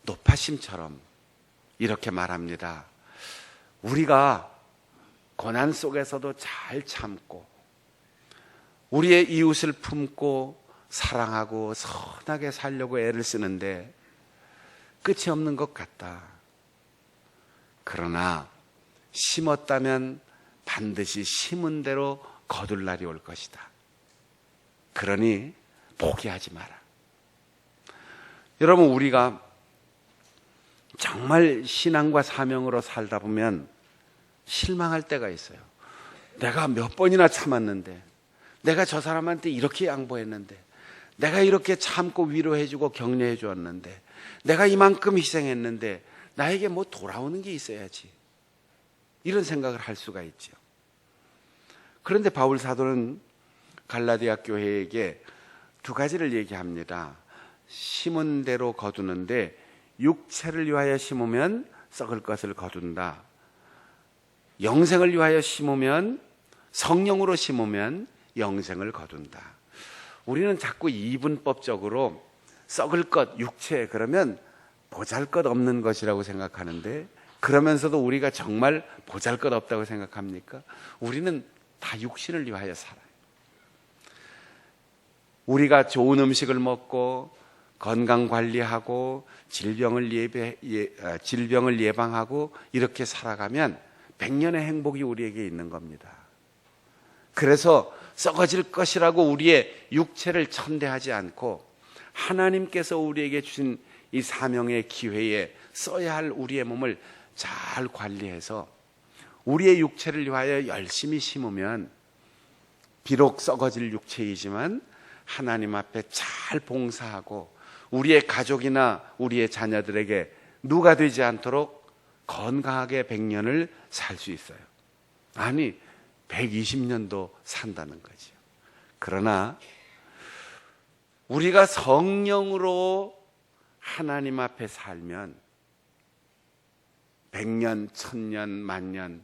Speaker 3: 노파심처럼 이렇게 말합니다. 우리가 고난 속에서도 잘 참고 우리의 이웃을 품고 사랑하고 선하게 살려고 애를 쓰는데 끝이 없는 것 같다. 그러나 심었다면 반드시 심은 대로 거둘 날이 올 것이다. 그러니 포기하지 마라. 여러분, 우리가 정말 신앙과 사명으로 살다 보면 실망할 때가 있어요. 내가 몇 번이나 참았는데, 내가 저 사람한테 이렇게 양보했는데, 내가 이렇게 참고 위로해주고 격려해 주었는데, 내가 이만큼 희생했는데 나에게 뭐 돌아오는 게 있어야지, 이런 생각을 할 수가 있죠. 그런데 바울 사도는 갈라디아 교회에게 두 가지를 얘기합니다. 심은 대로 거두는데 육체를 위하여 심으면 썩을 것을 거둔다. 영생을 위하여 심으면, 성령으로 심으면 영생을 거둔다. 우리는 자꾸 이분법적으로 썩을 것, 육체, 그러면 보잘것없는 것이라고 생각하는데, 그러면서도 우리가 정말 보잘것없다고 생각합니까? 우리는 다 육신을 위하여 살아요. 우리가 좋은 음식을 먹고 건강 관리하고 질병을 예방하고 이렇게 살아가면 100년의 행복이 우리에게 있는 겁니다. 그래서 썩어질 것이라고 우리의 육체를 천대하지 않고 하나님께서 우리에게 주신 이 사명의 기회에 써야 할 우리의 몸을 잘 관리해서 우리의 육체를 위하여 열심히 심으면 비록 썩어질 육체이지만 하나님 앞에 잘 봉사하고 우리의 가족이나 우리의 자녀들에게 누가 되지 않도록 건강하게 100년을 살 수 있어요. 아니, 120년도 산다는 거죠. 그러나 우리가 성령으로 하나님 앞에 살면 100년, 1000년, 만년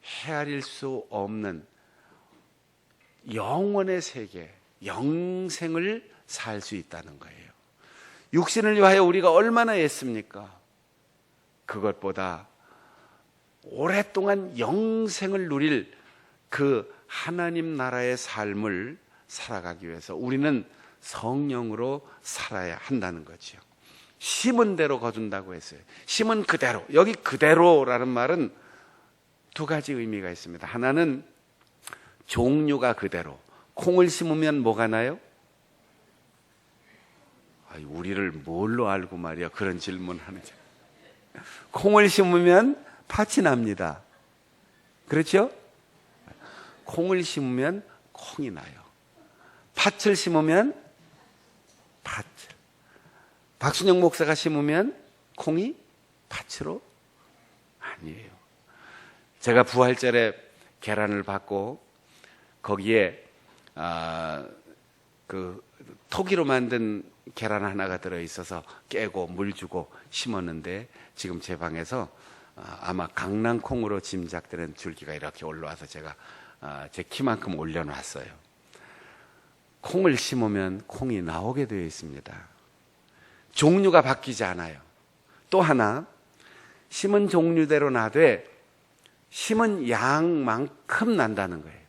Speaker 3: 헤아릴 수 없는 영원의 세계, 영생을 살 수 있다는 거예요. 육신을 위하여 우리가 얼마나 애씁니까? 그것보다 오랫동안 영생을 누릴 그 하나님 나라의 삶을 살아가기 위해서 우리는 성령으로 살아야 한다는 거죠. 심은 대로 거둔다고 했어요. 심은 그대로. 여기 그대로라는 말은 두 가지 의미가 있습니다. 하나는 종류가 그대로. 콩을 심으면 뭐가 나요? 우리를 뭘로 알고 말이야 그런 질문하는지. 콩을 심으면 팥이 납니다. 그렇죠? 콩을 심으면 콩이 나요. 팥을 심으면 팥을. 박순영 목사가 심으면 콩이 팥으로? 아니에요. 제가 부활절에 계란을 받고 거기에 그 토기로 만든 계란 하나가 들어있어서 깨고 물 주고 심었는데 지금 제 방에서 아마 강낭콩으로 짐작되는 줄기가 이렇게 올라와서 제가 제 키만큼 올려놨어요. 콩을 심으면 콩이 나오게 되어 있습니다. 종류가 바뀌지 않아요. 또 하나, 심은 종류대로 나되 심은 양만큼 난다는 거예요.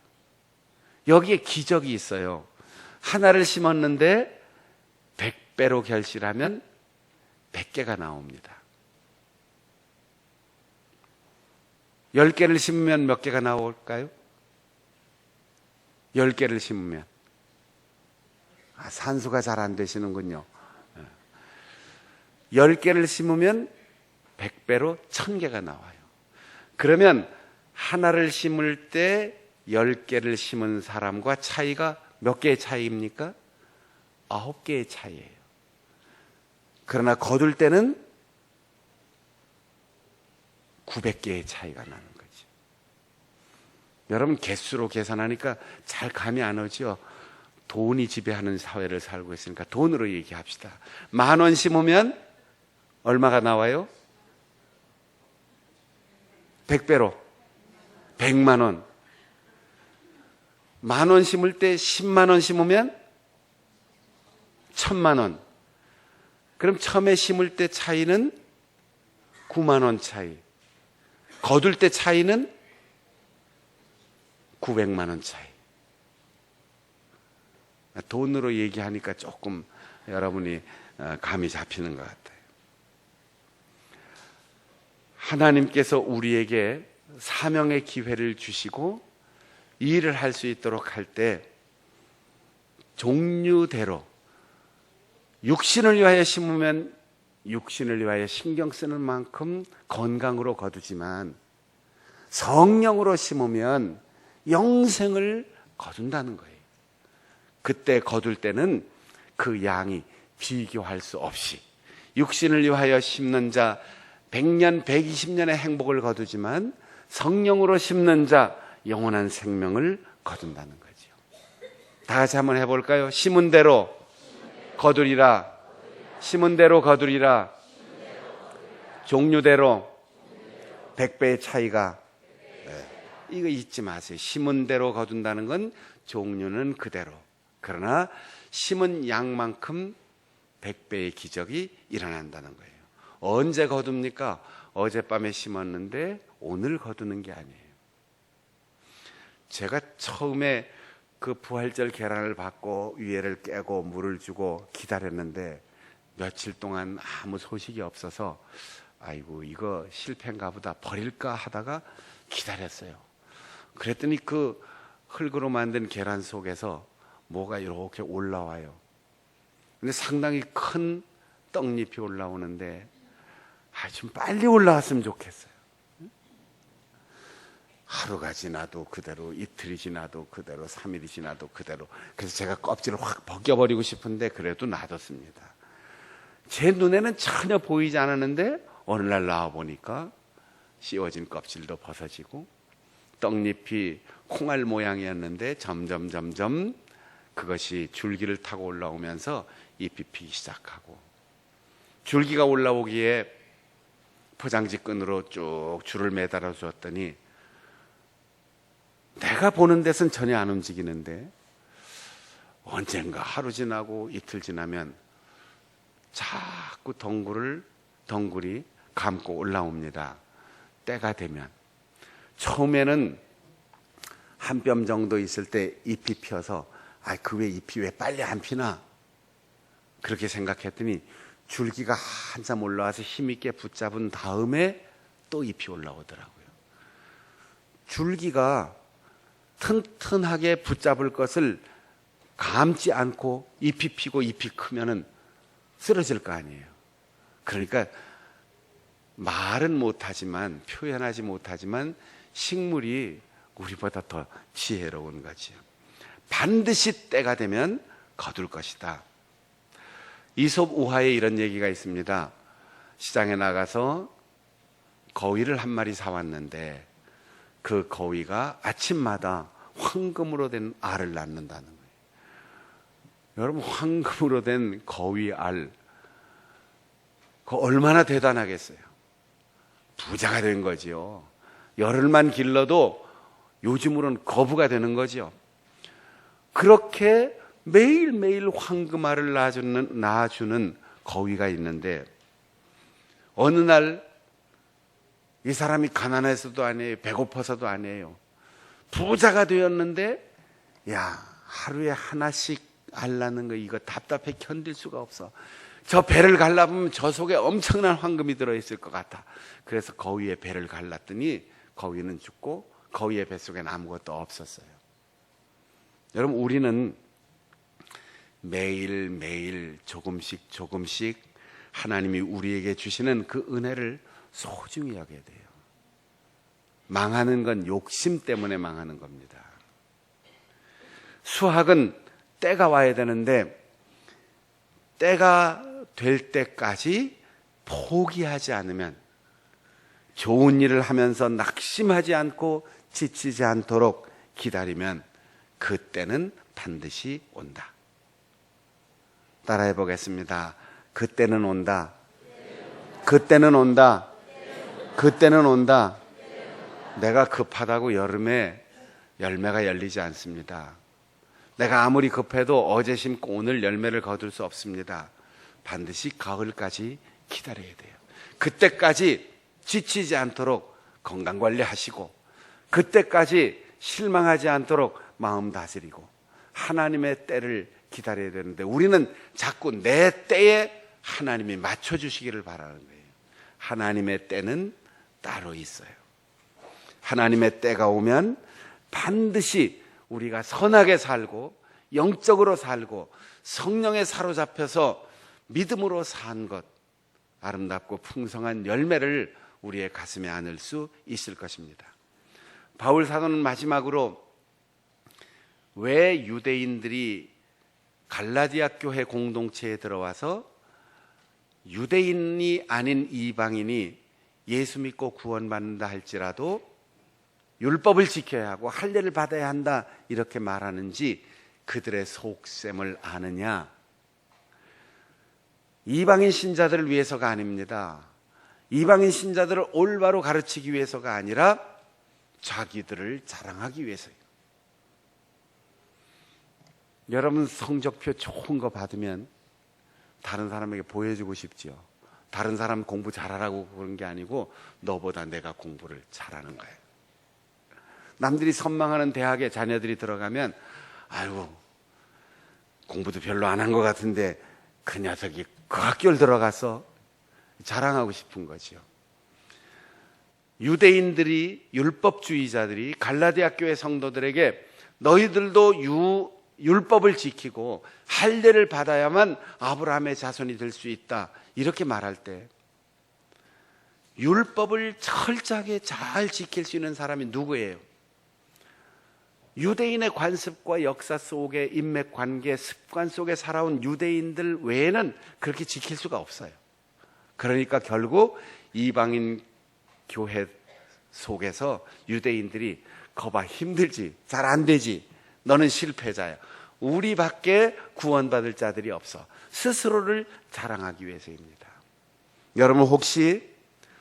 Speaker 3: 여기에 기적이 있어요. 하나를 심었는데 100배로 결실하면 100개가 나옵니다. 10개를 심으면 몇 개가 나올까요? 10개를 심으면 산수가 잘 안 되시는군요. 10개를 심으면 100배로 1000개가 나와요. 그러면 하나를 심을 때 10개를 심은 사람과 차이가 몇 개의 차이입니까? 9개의 차이예요. 그러나 거둘 때는 900개의 차이가 나는 거죠. 여러분 개수로 계산하니까 잘 감이 안 오죠? 돈이 지배하는 사회를 살고 있으니까 돈으로 얘기합시다. 10,000원 심으면 얼마가 나와요? 100배로 100만 원. 10,000원 심을 때 10만 원 심으면 1,000만 원. 그럼 처음에 심을 때 차이는 9만 원 차이. 거둘 때 차이는 900만 원 차이. 돈으로 얘기하니까 조금 여러분이 감이 잡히는 것 같아요. 하나님께서 우리에게 사명의 기회를 주시고 일을 할 수 있도록 할 때 종류대로 육신을 위하여 심으면 육신을 위하여 신경 쓰는 만큼 건강으로 거두지만 성령으로 심으면 영생을 거둔다는 거예요. 그때 거둘 때는 그 양이 비교할 수 없이 육신을 위하여 심는 자 100년, 120년의 행복을 거두지만 성령으로 심는 자 영원한 생명을 거둔다는 거죠. 다 같이 한번 해볼까요? 심은 대로 거두리라. 심은 대로 거두리라. 종류대로 100배의 차이가. 이거 잊지 마세요. 심은 대로 거둔다는 건 종류는 그대로. 그러나 심은 양만큼 100배의 기적이 일어난다는 거예요. 언제 거둡니까? 어젯밤에 심었는데 오늘 거두는 게 아니에요. 제가 처음에 그 부활절 계란을 받고 위에를 깨고 물을 주고 기다렸는데 며칠 동안 아무 소식이 없어서 아이고 이거 실패인가 보다 버릴까 하다가 기다렸어요. 그랬더니 그 흙으로 만든 계란 속에서 뭐가 이렇게 올라와요. 근데 상당히 큰 떡잎이 올라오는데 좀 빨리 올라왔으면 좋겠어요. 하루가 지나도 그대로, 이틀이 지나도 그대로, 3일이 지나도 그대로. 그래서 제가 껍질을 확 벗겨버리고 싶은데 그래도 놔뒀습니다. 제 눈에는 전혀 보이지 않았는데 어느 날 나와보니까 씌워진 껍질도 벗어지고 떡잎이 콩알 모양이었는데 점점 그것이 줄기를 타고 올라오면서 잎이 피기 시작하고, 줄기가 올라오기에 포장지 끈으로 쭉 줄을 매달아 주었더니 내가 보는 데선 전혀 안 움직이는데 언젠가 하루 지나고 이틀 지나면 자꾸 덩굴이 감고 올라옵니다. 때가 되면 처음에는 한 뼘 정도 있을 때 잎이 펴서 그 왜 잎이 왜 빨리 안 피나? 그렇게 생각했더니 줄기가 한참 올라와서 힘있게 붙잡은 다음에 또 잎이 올라오더라고요. 줄기가 튼튼하게 붙잡을 것을 감지 않고 잎이 피고 잎이 크면은 쓰러질 거 아니에요. 그러니까 말은 못하지만, 표현하지 못하지만 식물이 우리보다 더 지혜로운 거지요. 반드시 때가 되면 거둘 것이다. 이솝 우화에 이런 얘기가 있습니다. 시장에 나가서 거위를 한 마리 사왔는데 그 거위가 아침마다 황금으로 된 알을 낳는다는 거예요. 여러분, 황금으로 된 거위 알, 그거 얼마나 대단하겠어요. 부자가 된 거지요. 열흘만 길러도 요즘으로는 거부가 되는 거죠. 그렇게 매일매일 황금알을 낳아주는 거위가 있는데, 어느 날 이 사람이 가난해서도 아니에요, 배고파서도 아니에요, 부자가 되었는데 하루에 하나씩 알 낳는 거 이거 답답해 견딜 수가 없어. 저 배를 갈라보면 저 속에 엄청난 황금이 들어있을 것 같아. 그래서 거위의 배를 갈랐더니 거위는 죽고 거위의 뱃속엔 아무것도 없었어요. 여러분, 우리는 매일매일 조금씩 조금씩 하나님이 우리에게 주시는 그 은혜를 소중히 여겨야 돼요. 망하는 건 욕심 때문에 망하는 겁니다. 수학은 때가 와야 되는데 때가 될 때까지 포기하지 않으면, 좋은 일을 하면서 낙심하지 않고 지치지 않도록 기다리면 그때는 반드시 온다. 따라해 보겠습니다. 그때는 온다. 그때는 온다. 그때는 온다. 내가 급하다고 여름에 열매가 열리지 않습니다. 내가 아무리 급해도 어제 심고 오늘 열매를 거둘 수 없습니다. 반드시 가을까지 기다려야 돼요. 그때까지 지치지 않도록 건강관리하시고, 그때까지 실망하지 않도록 마음 다스리고 하나님의 때를 기다려야 되는데, 우리는 자꾸 내 때에 하나님이 맞춰주시기를 바라는 거예요. 하나님의 때는 따로 있어요. 하나님의 때가 오면 반드시 우리가 선하게 살고 영적으로 살고 성령에 사로잡혀서 믿음으로 산 것, 아름답고 풍성한 열매를 우리의 가슴에 안을 수 있을 것입니다. 바울 사도는 마지막으로 왜 유대인들이 갈라디아 교회 공동체에 들어와서 유대인이 아닌 이방인이 예수 믿고 구원받는다 할지라도 율법을 지켜야 하고 할례를 받아야 한다 이렇게 말하는지 그들의 속셈을 아느냐? 이방인 신자들을 위해서가 아닙니다. 이방인 신자들을 올바로 가르치기 위해서가 아니라 자기들을 자랑하기 위해서예요. 여러분, 성적표 좋은 거 받으면 다른 사람에게 보여주고 싶지요. 다른 사람 공부 잘하라고 그런 게 아니고 너보다 내가 공부를 잘하는 거예요. 남들이 선망하는 대학에 자녀들이 들어가면 아이고 공부도 별로 안 한 것 같은데 그 녀석이 그 학교를 들어가서 자랑하고 싶은 거죠. 유대인들이, 율법주의자들이 갈라디아 교회 성도들에게 너희들도 율법을 지키고 할례를 받아야만 아브라함의 자손이 될 수 있다 이렇게 말할 때, 율법을 철저하게 잘 지킬 수 있는 사람이 누구예요? 유대인의 관습과 역사 속에 인맥 관계, 습관 속에 살아온 유대인들 외에는 그렇게 지킬 수가 없어요. 그러니까 결국 이방인 교회 속에서 유대인들이 거봐 힘들지, 잘 안 되지, 너는 실패자야, 우리밖에 구원받을 자들이 없어, 스스로를 자랑하기 위해서입니다. 여러분, 혹시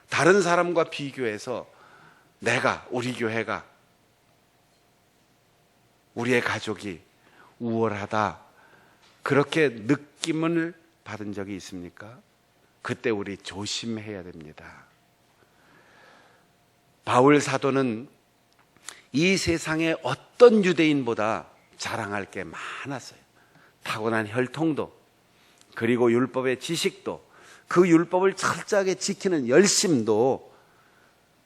Speaker 3: 다른 사람과 비교해서 우리 교회가, 우리의 가족이 우월하다 그렇게 느낌을 받은 적이 있습니까? 그때 우리 조심해야 됩니다. 바울 사도는 이 세상에 어떤 유대인보다 자랑할 게 많았어요. 타고난 혈통도, 그리고 율법의 지식도, 그 율법을 철저하게 지키는 열심도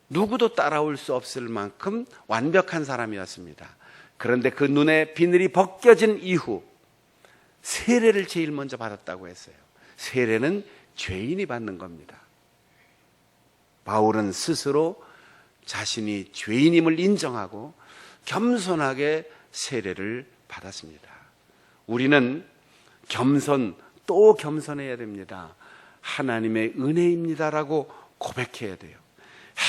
Speaker 3: 누구도 따라올 수 없을 만큼 완벽한 사람이었습니다. 그런데 그 눈에 비늘이 벗겨진 이후 세례를 제일 먼저 받았다고 했어요. 세례는 죄인이 받는 겁니다. 바울은 스스로 자신이 죄인임을 인정하고 겸손하게 세례를 받았습니다. 우리는 겸손 또 겸손해야 됩니다. 하나님의 은혜입니다라고 고백해야 돼요.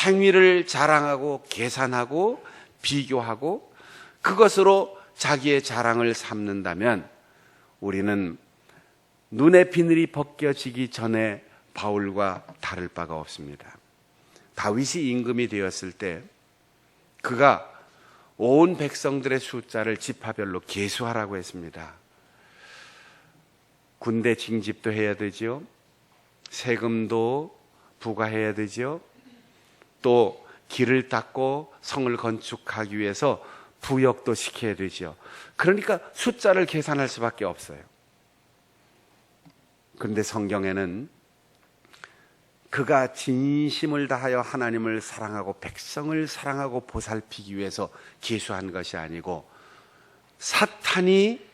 Speaker 3: 행위를 자랑하고 계산하고 비교하고 그것으로 자기의 자랑을 삼는다면 우리는 눈의 비늘이 벗겨지기 전에 바울과 다를 바가 없습니다. 다윗이 임금이 되었을 때 그가 온 백성들의 숫자를 지파별로 계수하라고 했습니다. 군대 징집도 해야 되죠. 세금도 부과해야 되죠. 또 길을 닦고 성을 건축하기 위해서 부역도 시켜야 되죠. 그러니까 숫자를 계산할 수밖에 없어요. 그런데 성경에는 그가 진심을 다하여 하나님을 사랑하고 백성을 사랑하고 보살피기 위해서 계수한 것이 아니고 사탄이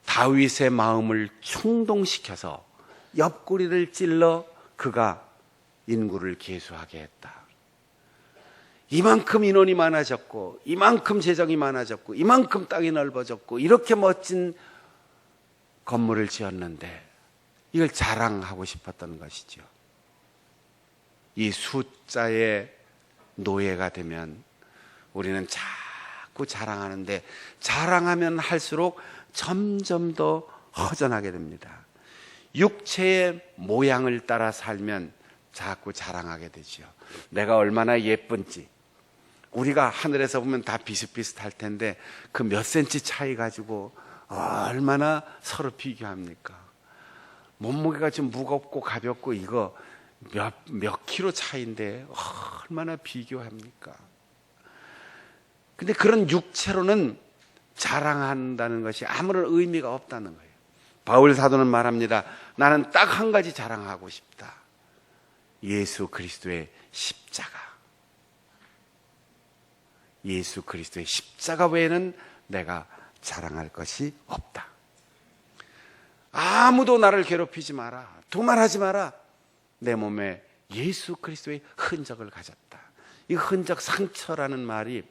Speaker 3: 다윗의 마음을 충동시켜서 옆구리를 찔러 그가 인구를 계수하게 했다. 이만큼 인원이 많아졌고 이만큼 재정이 많아졌고 이만큼 땅이 넓어졌고 이렇게 멋진 건물을 지었는데 이걸 자랑하고 싶었던 것이죠. 이 숫자의 노예가 되면 우리는 자꾸 자랑하는데 자랑하면 할수록 점점 더 허전하게 됩니다. 육체의 모양을 따라 살면 자꾸 자랑하게 되죠. 내가 얼마나 예쁜지. 우리가 하늘에서 보면 다 비슷비슷할 텐데 그 몇 센치 차이 가지고 얼마나 서로 비교합니까? 몸무게가 좀 무겁고 가볍고 이거 몇 킬로 차이인데 얼마나 비교합니까? 근데 그런 육체로는 자랑한다는 것이 아무런 의미가 없다는 거예요. 바울 사도는 말합니다. 나는 딱 한 가지 자랑하고 싶다. 예수 그리스도의 십자가. 예수 그리스도의 십자가 외에는 내가 자랑할 것이 없다. 아무도 나를 괴롭히지 마라. 도말하지 마라. 내 몸에 예수 그리스도의 흔적을 가졌다. 이 흔적, 상처라는 말이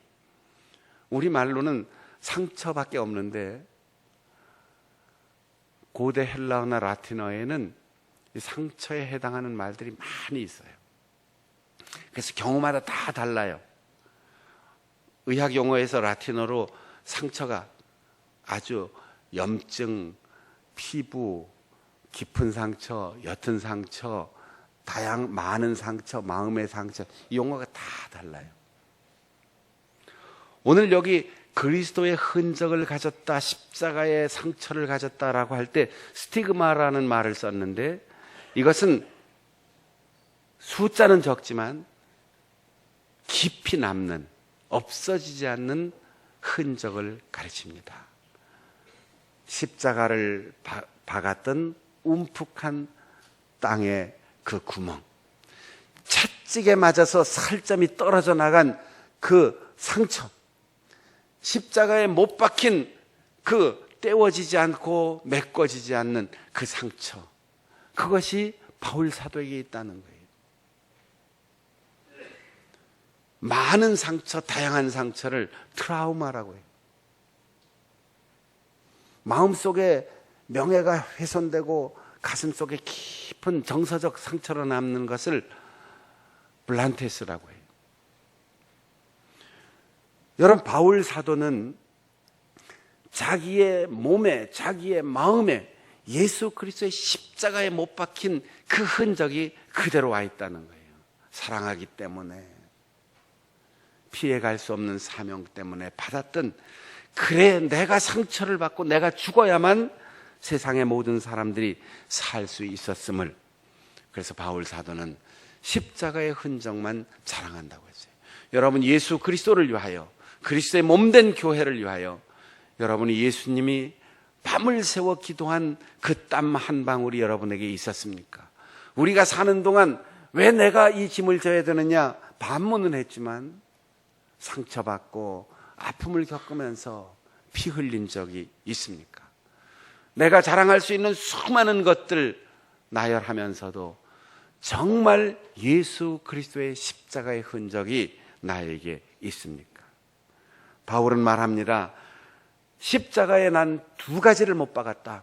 Speaker 3: 우리말로는 상처밖에 없는데 고대 헬라어나 라틴어에는 이 상처에 해당하는 말들이 많이 있어요. 그래서 경우마다 다 달라요. 의학 용어에서 라틴어로 상처가 아주 염증, 피부, 깊은 상처, 옅은 상처, 많은 상처, 마음의 상처, 이 용어가 다 달라요. 오늘 여기 그리스도의 흔적을 가졌다, 십자가의 상처를 가졌다라고 할 때 스티그마라는 말을 썼는데 이것은 숫자는 적지만 깊이 남는, 없어지지 않는 흔적을 가르칩니다. 십자가를 박았던 움푹한 땅의 그 구멍, 채찍에 맞아서 살점이 떨어져 나간 그 상처, 십자가에 못 박힌 그 떼워지지 않고 메꿔지지 않는 그 상처, 그것이 바울 사도에게 있다는 거예요. 많은 상처, 다양한 상처를 트라우마라고 해요. 마음속에 명예가 훼손되고 가슴속에 깊은 정서적 상처로 남는 것을 블란테스라고 해요. 여러분, 바울 사도는 자기의 몸에, 자기의 마음에 예수 그리스도의 십자가에 못 박힌 그 흔적이 그대로 와 있다는 거예요. 사랑하기 때문에, 피해갈 수 없는 사명 때문에 받았던, 그래 내가 상처를 받고 내가 죽어야만 세상의 모든 사람들이 살 수 있었음을, 그래서 바울 사도는 십자가의 흔적만 자랑한다고 했어요. 여러분, 예수 그리스도를 위하여 그리스도의 몸된 교회를 위하여 여러분이 예수님이 밤을 새워 기도한 그 땀 한 방울이 여러분에게 있었습니까? 우리가 사는 동안 왜 내가 이 짐을 져야 되느냐 반문은 했지만 상처받고 아픔을 겪으면서 피 흘린 적이 있습니까? 내가 자랑할 수 있는 수많은 것들 나열하면서도 정말 예수 그리스도의 십자가의 흔적이 나에게 있습니까? 바울은 말합니다. 십자가에 난 두 가지를 못 박았다.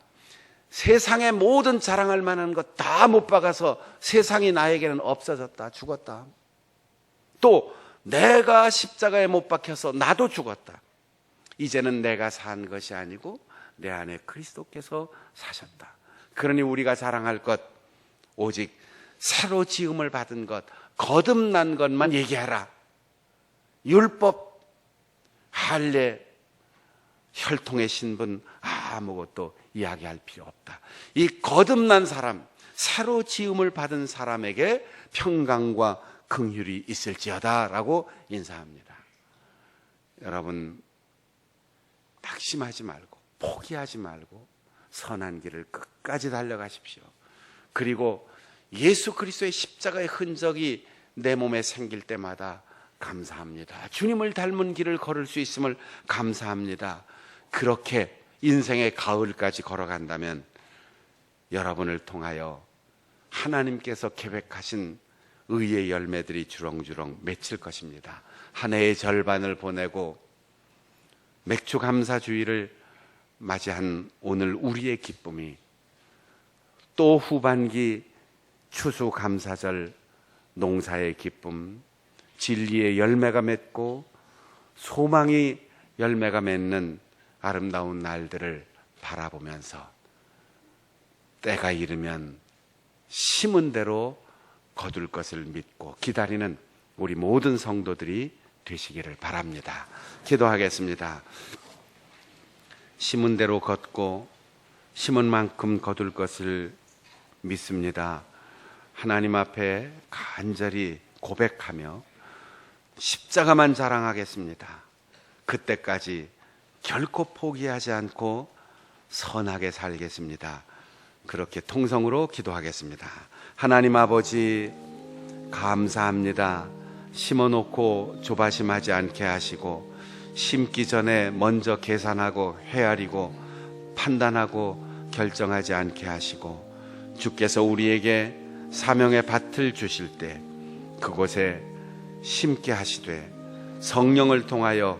Speaker 3: 세상의 모든 자랑할 만한 것 다 못 박아서 세상이 나에게는 없어졌다, 죽었다. 또 내가 십자가에 못 박혀서 나도 죽었다. 이제는 내가 산 것이 아니고 내 안에 그리스도께서 사셨다. 그러니 우리가 자랑할 것 오직 새로 지음을 받은 것, 거듭난 것만 얘기하라. 율법, 할례, 혈통의 신분 아무것도 이야기할 필요 없다. 이 거듭난 사람, 새로 지음을 받은 사람에게 평강과 긍휼이 있을지어다 라고 인사합니다. 여러분, 낙심하지 말고 포기하지 말고 선한 길을 끝까지 달려가십시오. 그리고 예수 그리스도의 십자가의 흔적이 내 몸에 생길 때마다 감사합니다. 주님을 닮은 길을 걸을 수 있음을 감사합니다. 그렇게 인생의 가을까지 걸어간다면 여러분을 통하여 하나님께서 계획하신 의의 열매들이 주렁주렁 맺힐 것입니다. 한 해의 절반을 보내고 맥주 감사주의를 맞이한 오늘 우리의 기쁨이 또 후반기 추수 감사절 농사의 기쁨, 진리의 열매가 맺고 소망이 열매가 맺는 아름다운 날들을 바라보면서 때가 이르면 심은 대로 거둘 것을 믿고 기다리는 우리 모든 성도들이 되시기를 바랍니다. 기도하겠습니다. 심은 대로 걷고 심은 만큼 거둘 것을 믿습니다. 하나님 앞에 간절히 고백하며 십자가만 자랑하겠습니다. 그때까지 결코 포기하지 않고 선하게 살겠습니다. 그렇게 통성으로 기도하겠습니다. 하나님 아버지 감사합니다. 심어놓고 조바심하지 않게 하시고 심기 전에 먼저 계산하고 헤아리고 판단하고 결정하지 않게 하시고 주께서 우리에게 사명의 밭을 주실 때 그곳에 심게 하시되 성령을 통하여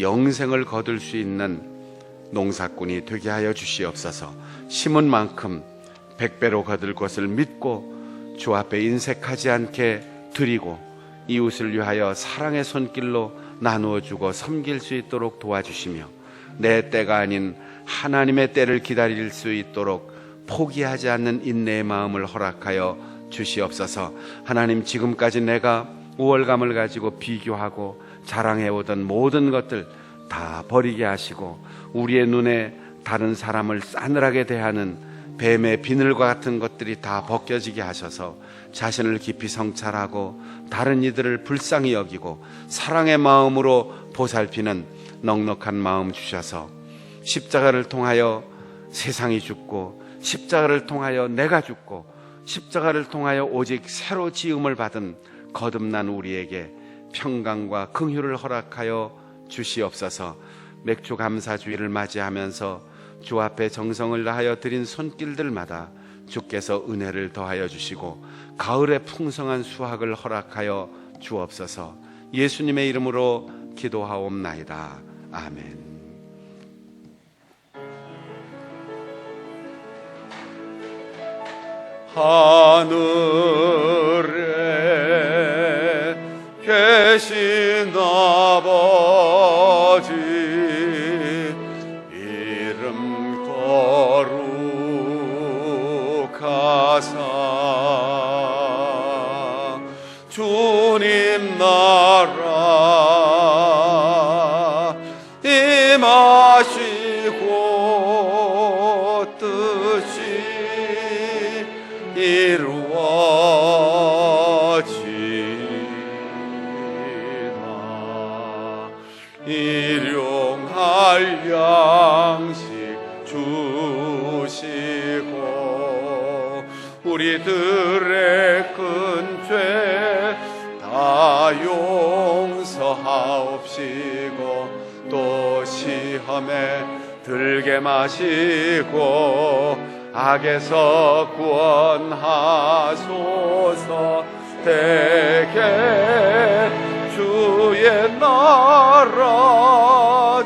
Speaker 3: 영생을 거둘 수 있는 농사꾼이 되게 하여 주시옵소서. 심은 만큼 100배로 거둘 것을 믿고 주 앞에 인색하지 않게 드리고 이웃을 위하여 사랑의 손길로 나누어 주고 섬길 수 있도록 도와주시며 내 때가 아닌 하나님의 때를 기다릴 수 있도록 포기하지 않는 인내의 마음을 허락하여 주시옵소서. 하나님, 지금까지 내가 우월감을 가지고 비교하고 자랑해오던 모든 것들 다 버리게 하시고 우리의 눈에 다른 사람을 싸늘하게 대하는 뱀의 비늘과 같은 것들이 다 벗겨지게 하셔서 자신을 깊이 성찰하고 다른 이들을 불쌍히 여기고 사랑의 마음으로 보살피는 넉넉한 마음 주셔서 십자가를 통하여 세상이 죽고 십자가를 통하여 내가 죽고 십자가를 통하여 오직 새로 지음을 받은 거듭난 우리에게 평강과 긍휼을 허락하여 주시옵소서. 맥주 감사주의를 맞이하면서 주 앞에 정성을 다하여 드린 손길들마다 주께서 은혜를 더하여 주시고 가을의 풍성한 수확을 허락하여 주옵소서. 예수님의 이름으로 기도하옵나이다. 아멘.
Speaker 5: 하늘에 계신 아버지 이름 거룩하사 주님 나라 임하시고 뜻이 이루어지나 날 양식 주시고 우리들의 큰 죄 다 용서하옵시고 또 시험에 들게 마시고 악에서 구원하소서. 대개 주의 나라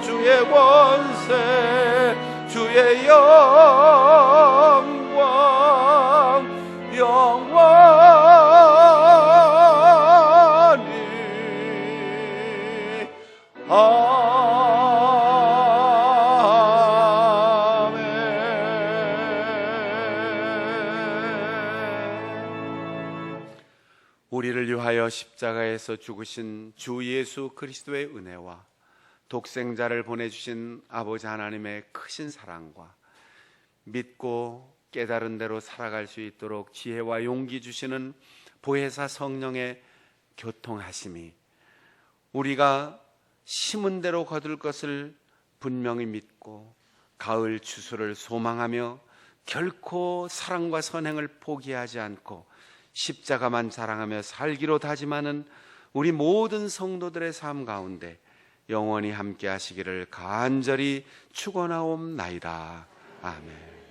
Speaker 5: 주의 권세 주의 영광 영원히
Speaker 3: 우리를 위하여 십자가에서 죽으신 주 예수 그리스도의 은혜와 독생자를 보내주신 아버지 하나님의 크신 사랑과 믿고 깨달은 대로 살아갈 수 있도록 지혜와 용기 주시는 보혜사 성령의 교통하심이 우리가 심은 대로 거둘 것을 분명히 믿고 가을 추수를 소망하며 결코 사랑과 선행을 포기하지 않고 십자가만 자랑하며 살기로 다짐하는 우리 모든 성도들의 삶 가운데 영원히 함께 하시기를 간절히 축원하옵나이다. 아멘.